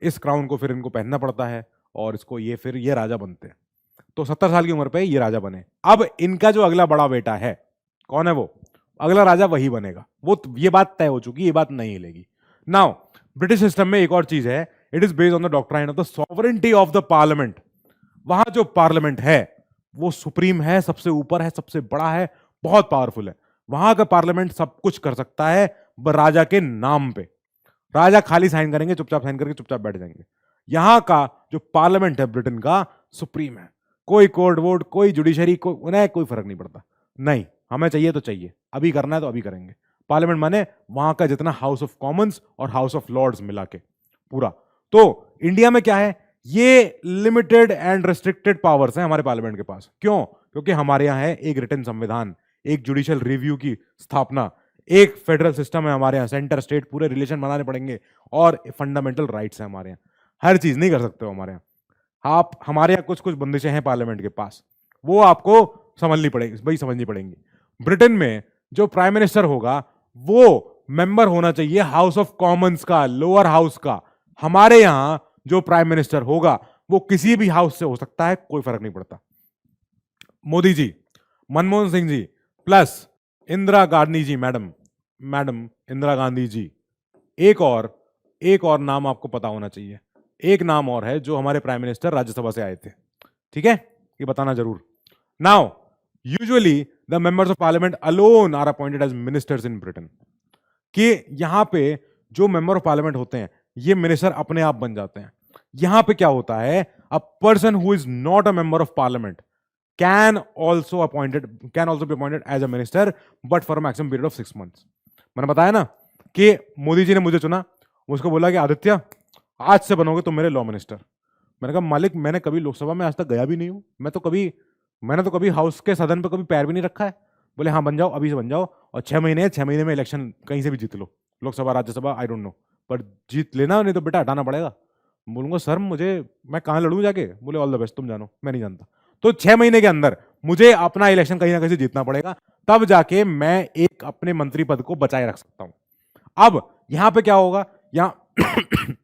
इस क्राउन को फिर इनको पहनना पड़ता है और इसको फिर ये राजा बनते हैं। तो 70 साल की उम्र पे ये राजा बने। अब इनका जो अगला बड़ा बेटा है, कौन है वो, अगला राजा वही बनेगा। वो ये बात तय हो चुकी, ये बात नहीं हिलेगी। नाउ ब्रिटिश सिस्टम में एक और चीज है, it is based on the doctrine of the sovereignty of the parliament. वहां जो पार्लियामेंट है वो सुप्रीम है, सबसे ऊपर है, सबसे बड़ा है, बहुत पावरफुल है। वहां का पार्लियामेंट सब कुछ कर सकता है राजा के नाम पे। राजा खाली साइन करेंगे, चुपचाप साइन करके चुपचाप बैठ जाएंगे। यहां का जो पार्लियामेंट है ब्रिटेन का, सुप्रीम है। कोई कोर्ट वोट, कोई जुडिशरी, उन्हें कोई फर्क नहीं पड़ता। नहीं, हमें चाहिए तो चाहिए, अभी करना है तो अभी करेंगे। पार्लियामेंट माने वहां का जितना हाउस ऑफ कॉमन्स और हाउस ऑफ लॉर्ड्स मिला के पूरा। तो इंडिया में क्या है, ये लिमिटेड एंड रेस्ट्रिक्टेड पावर्स हैं हमारे पार्लियामेंट के पास। क्यों? क्योंकि हमारे यहाँ है एक रिटन संविधान, एक जुडिशियल रिव्यू की स्थापना, एक फेडरल सिस्टम है हमारे यहाँ, सेंटर स्टेट पूरे रिलेशन बनाने पड़ेंगे, और फंडामेंटल राइट्स है हमारे यहाँ। हर चीज नहीं कर सकते हो हमारे यहाँ। आप हमारे यहाँ कुछ कुछ बंदिशें हैं पार्लियामेंट के पास, वो आपको समझनी पड़ेंगी। ब्रिटेन में जो प्राइम मिनिस्टर होगा वो मेंबर होना चाहिए हाउस ऑफ कॉमन्स का, लोअर हाउस का। हमारे यहां जो प्राइम मिनिस्टर होगा वो किसी भी हाउस से हो सकता है, कोई फर्क नहीं पड़ता। Modi ji, Manmohan Singh ji, plus Indira Gandhi ji, madam Indira Gandhi ji. एक और नाम आपको पता होना चाहिए, एक नाम और है जो हमारे प्राइम मिनिस्टर राज्यसभा से आए थे, ठीक है, ये बताना जरूर। Now usually the members of parliament alone are appointed as ministers in Britain, कि यहां पे जो मेंबर ऑफ पार्लियामेंट होते हैं ये मिनिस्टर अपने आप बन जाते हैं। यहां पे क्या होता है, a person who is not a member of parliament can also be appointed as a minister but for a maximum period of 6 months. मैंने बताया ना कि मोदी जी ने मुझे चुना, उसको बोला कि आदित्य आज से बनोगे तुम मेरे लॉ मिनिस्टर। मैंने कहा मालिक मैंने कभी लोकसभा में आज तक गया भी नहीं हूं, मैंने तो कभी हाउस के सदन पे कभी पैर भी नहीं रखा है। बोले हाँ बन जाओ, अभी से बन जाओ, और 6 महीने 6 महीने में इलेक्शन कहीं से भी जीत लो, Lok Sabha Rajya Sabha I don't know, पर जीत लेना, नहीं तो बेटा हटाना पड़ेगा। बोलूंगा सर मैं कहाँ लड़ूं जाके? बोले ऑल द बेस्ट, तुम जानो, मैं नहीं जानता। तो 6 महीने के अंदर मुझे अपना इलेक्शन कहीं ना कहीं से जीतना पड़ेगा, तब जाके मैं एक अपने मंत्री पद को बचाए रख सकता हूं। अब यहां पे क्या होगा, यहां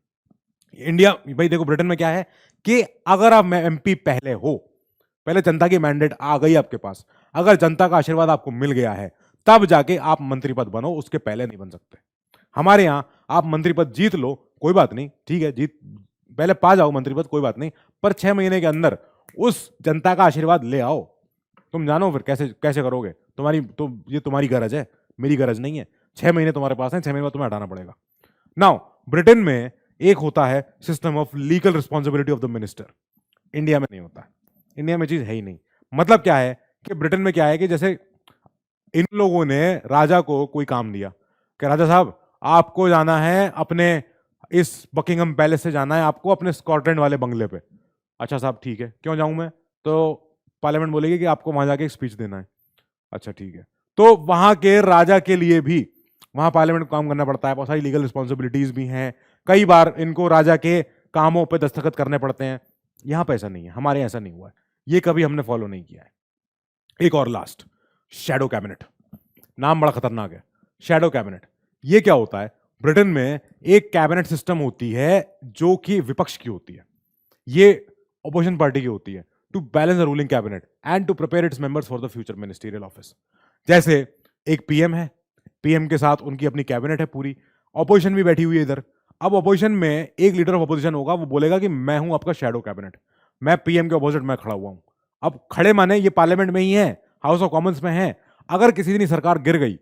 इंडिया भाई देखो ब्रिटेन में क्या है कि अगर आप एमपी पहले जनता की मैंडेट आ गई आपके पास, अगर जनता का आशीर्वाद आपको मिल गया है तब जाके आप मंत्री पद बनो, उसके पहले नहीं बन सकते। हमारे यहां आप मंत्री पद जीत लो कोई बात नहीं, ठीक है, जीत पहले पा जाओ मंत्री पद कोई बात नहीं, पर 6 महीने के अंदर उस जनता का आशीर्वाद ले आओ। तुम जानो फिर कैसे कैसे करोगे, ये तुम्हारी गरज है, मेरी गरज नहीं है। 6 महीने तुम्हारे पास है, 6 महीने बाद तुम्हें हटाना पड़ेगा। नाउ ब्रिटेन में एक होता है system of legal responsibility of the minister, India में नहीं होता। इंडिया में चीज है ही नहीं। मतलब क्या है कि ब्रिटेन में क्या है कि जैसे इन लोगों ने राजा को कोई काम दिया कि राजा साहब आपको जाना है अपने इस बकिंगम पैलेस से जाना है आपको अपने स्कॉटलैंड वाले बंगले पे। अच्छा साहब ठीक है, क्यों जाऊं मैं? तो पार्लियामेंट बोलेगी कि आपको वहां जाके एक स्पीच देना है। अच्छा ठीक है, तो वहां के राजा के लिए भी वहां पार्लियामेंट को काम करना पड़ता है, बहुत सारी लीगल रिस्पॉन्सिबिलिटीज भी हैं, कई बार इनको राजा के कामों पे दस्तखत करने पड़ते हैं। यहां पे ऐसा नहीं है, हमारे यहां ऐसा नहीं हुआ है, ये कभी हमने फॉलो नहीं किया है। एक और लास्ट, शैडो कैबिनेट, नाम बड़ा खतरनाक है, शैडो कैबिनेट। ये क्या होता है, ब्रिटेन में एक कैबिनेट सिस्टम होती है जो कि विपक्ष की होती है, ये अपोजिशन पार्टी की होती है, to balance the ruling cabinet and to prepare its members for the future ministerial office. जैसे एक पीएम है, पीएम के साथ उनकी अपनी कैबिनेट है पूरी, ऑपोजिशन भी बैठी हुई है इधर। अब ऑपोजिशन में एक लीडर ऑफ ऑपोजिशन होगा, वो बोलेगा कि मैं हूं आपका शैडो कैबिनेट, मैं पीएम के ऑपोजिट में खड़ा हुआ हूं। अब खड़े माने ये पार्लियामेंट में ही है, हाउस ऑफ कॉमन्स में है। अगर किसी दिन सरकार गिर गई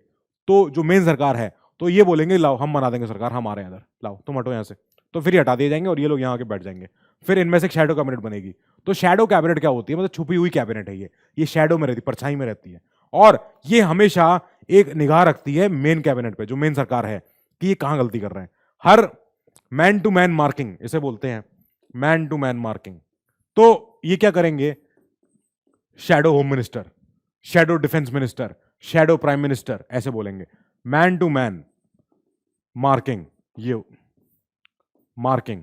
तो जो मेन सरकार है तो ये बोलेंगे लाओ हम बना देंगे सरकार, हम आ रहे हैं इधर, लाओ तुम हटो यहाँ से, तो फिर ये हटा दिए जाएंगे और ये लोग यहाँ आके बैठ जाएंगे। फिर इनमें से शैडो कैबिनेट बनेगी। तो शैडो कैबिनेट क्या होती है, मतलब छुपी हुई कैबिनेट है ये शैडो में रहती, परछाई में रहती है, और ये हमेशा एक निगाह रखती है मेन कैबिनेट पे, जो मेन सरकार है, कि ये कहां गलती कर रहे हैं। Her man to man marking इसे बोलते हैं, मैन टू मैन मार्किंग। तो ये क्या करेंगे, shadow home minister, shadow defence minister, shadow prime minister, ऐसे बोलेंगे। मैन टू मैन मार्किंग, ये मार्किंग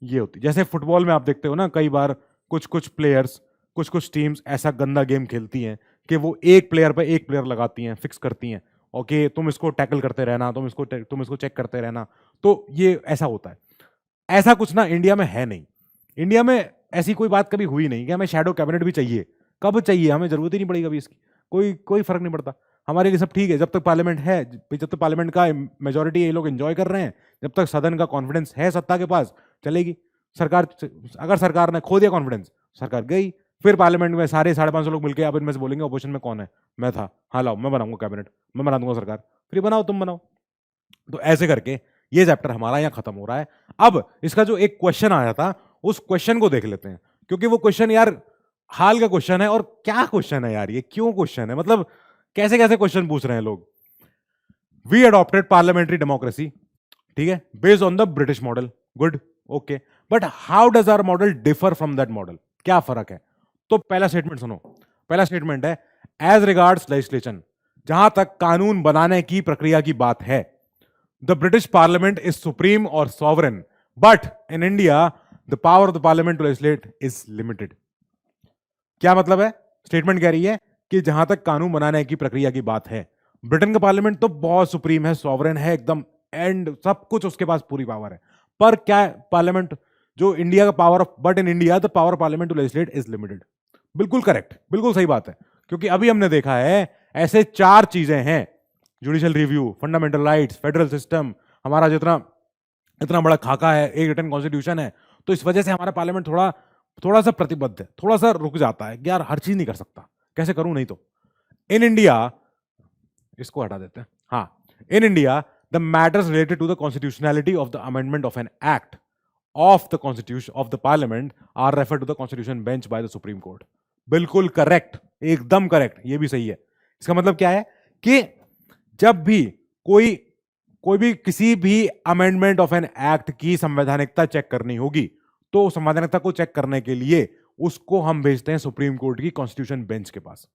ये होती, जैसे फुटबॉल में आप देखते हो ना, कई बार कुछ कुछ प्लेयर्स, कुछ कुछ टीम्स ऐसा गंदा गेम खेलती हैं कि वो एक प्लेयर पे एक प्लेयर लगाती हैं, फिक्स करती हैं, ओके तुम इसको टैकल करते रहना, तुम इसको चेक करते रहना। तो ये ऐसा होता है। ऐसा कुछ ना इंडिया में है नहीं। इंडिया में ऐसी कोई बात कभी हुई नहीं कि हमें शैडो कैबिनेट भी चाहिए। कब चाहिए, हमें जरूरत ही नहीं पड़ी कभी इसकी, कोई फर्क नहीं पड़ता हमारे लिए, सब ठीक है। जब तक पार्लियामेंट है, जब तक पार्लियामेंट का मेजोरिटी ये लोग एंजॉय कर रहे हैं, जब तक सदन का कॉन्फिडेंस है सत्ता के पास, चलेगी सरकार। अगर सरकार ने खो दिया कॉन्फिडेंस, सरकार गई, फिर पार्लियामेंट में सारे 550 लोग मिलकर अब इनमें से बोलेंगे अपोजिशन में कौन है, मैं था, हाँ लाओ मैं बनाऊंगा कैबिनेट, मैं बना दूंगा सरकार, फिर बनाओ तुम बनाओ। तो ऐसे करके ये चैप्टर हमारा यहाँ खत्म हो रहा है। अब इसका जो एक क्वेश्चन आया था उस क्वेश्चन को देख लेते हैं, क्योंकि वो क्वेश्चन यार हाल का क्वेश्चन है, और क्या क्वेश्चन है यार, ये क्यों क्वेश्चन है, मतलब कैसे कैसे क्वेश्चन पूछ रहे हैं लोग। वी अडॉप्टेड पार्लियामेंट्री डेमोक्रेसी, ठीक है, based on the British model, good, okay, but how does our model differ from that model, क्या फर्क है? तो पहला स्टेटमेंट सुनो, पहला स्टेटमेंट है एज रिगार्ड्स लेजिस्लेशन, जहां तक कानून बनाने की प्रक्रिया की बात है, the British parliament is supreme और sovereign, but in India the power of the parliament to legislate is limited. क्या मतलब है? स्टेटमेंट कह रही है कि जहां तक कानून बनाने की प्रक्रिया की बात है, ब्रिटेन का पार्लियामेंट तो बहुत सुप्रीम है, सॉवरेन है एकदम, एंड सब कुछ उसके पास पूरी पावर है, पर क्या पार्लियामेंट जो इंडिया का power of, but in India the power of parliament to legislate is limited. बिल्कुल करेक्ट, बिल्कुल सही बात है, क्योंकि अभी हमने देखा है ऐसे 4 चीजें हैं, judicial review, fundamental rights, federal system, हमारा जितना इतना बड़ा खाका है, एक रिटन कॉन्स्टिट्यूशन है, तो इस वजह से हमारा पार्लियामेंट थोड़ा सा प्रतिबद्ध है, थोड़ा सा रुक जाता है कि यार हर चीज नहीं कर सकता, कैसे करूं नहीं तो। इन इंडिया, इसको हटा देते हैं, हाँ, in India the matters related to the constitutionality of the amendment of an act of the constitution of the parliament are refer to the constitution bench by the supreme court. बिल्कुल करेक्ट, एकदम करेक्ट, ये भी सही है। इसका मतलब क्या है कि जब भी कोई भी किसी भी अमेंडमेंट ऑफ एन एक्ट की संवैधानिकता चेक करनी होगी, तो संवैधानिकता को चेक करने के लिए उसको हम भेजते हैं सुप्रीम कोर्ट की कॉन्स्टिट्यूशन बेंच के पास।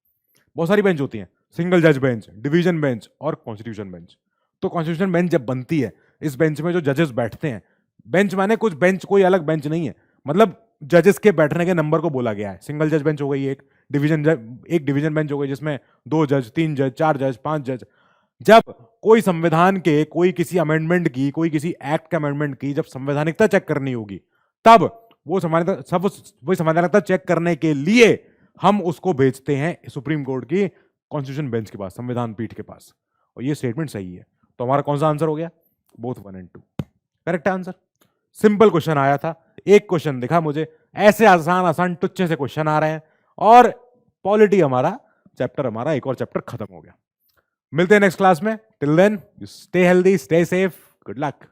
बहुत सारी बेंच होती हैं, सिंगल जज बेंच, डिवीजन बेंच और कॉन्स्टिट्यूशन बेंच। तो कॉन्स्टिट्यूशन बेंच जब बनती है, इस बेंच में जो जजेस बैठते हैं, बेंच माने कुछ बेंच, कोई अलग बेंच नहीं है, मतलब जजेस के बैठने के नंबर को बोला गया है। सिंगल जज बेंच हो गई एक, डिवीजन बेंच हो गई जिसमें 2 जज, 3 जज, 4 जज, 5 जज। जब कोई संविधान के, कोई किसी अमेंडमेंट की, कोई किसी एक्ट के अमेंडमेंट की जब संवैधानिकता चेक करनी होगी, तब वो संवैधानिकता चेक करने के लिए हम उसको भेजते हैं सुप्रीम कोर्ट की कॉन्स्टिट्यूशन बेंच के पास, संविधान पीठ के पास। और ये स्टेटमेंट सही है। तो हमारा कौन सा आंसर हो गया? बोथ 1 और 2 करेक्ट आंसर। सिंपल क्वेश्चन आया था, एक क्वेश्चन दिखा मुझे, ऐसे आसान आसान टुच्चे से क्वेश्चन आ रहे हैं, और पॉलिटी हमारा चैप्टर, हमारा एक और चैप्टर खत्म हो गया। मिलते हैं नेक्स्ट क्लास में। Till then stay healthy, stay safe, good luck.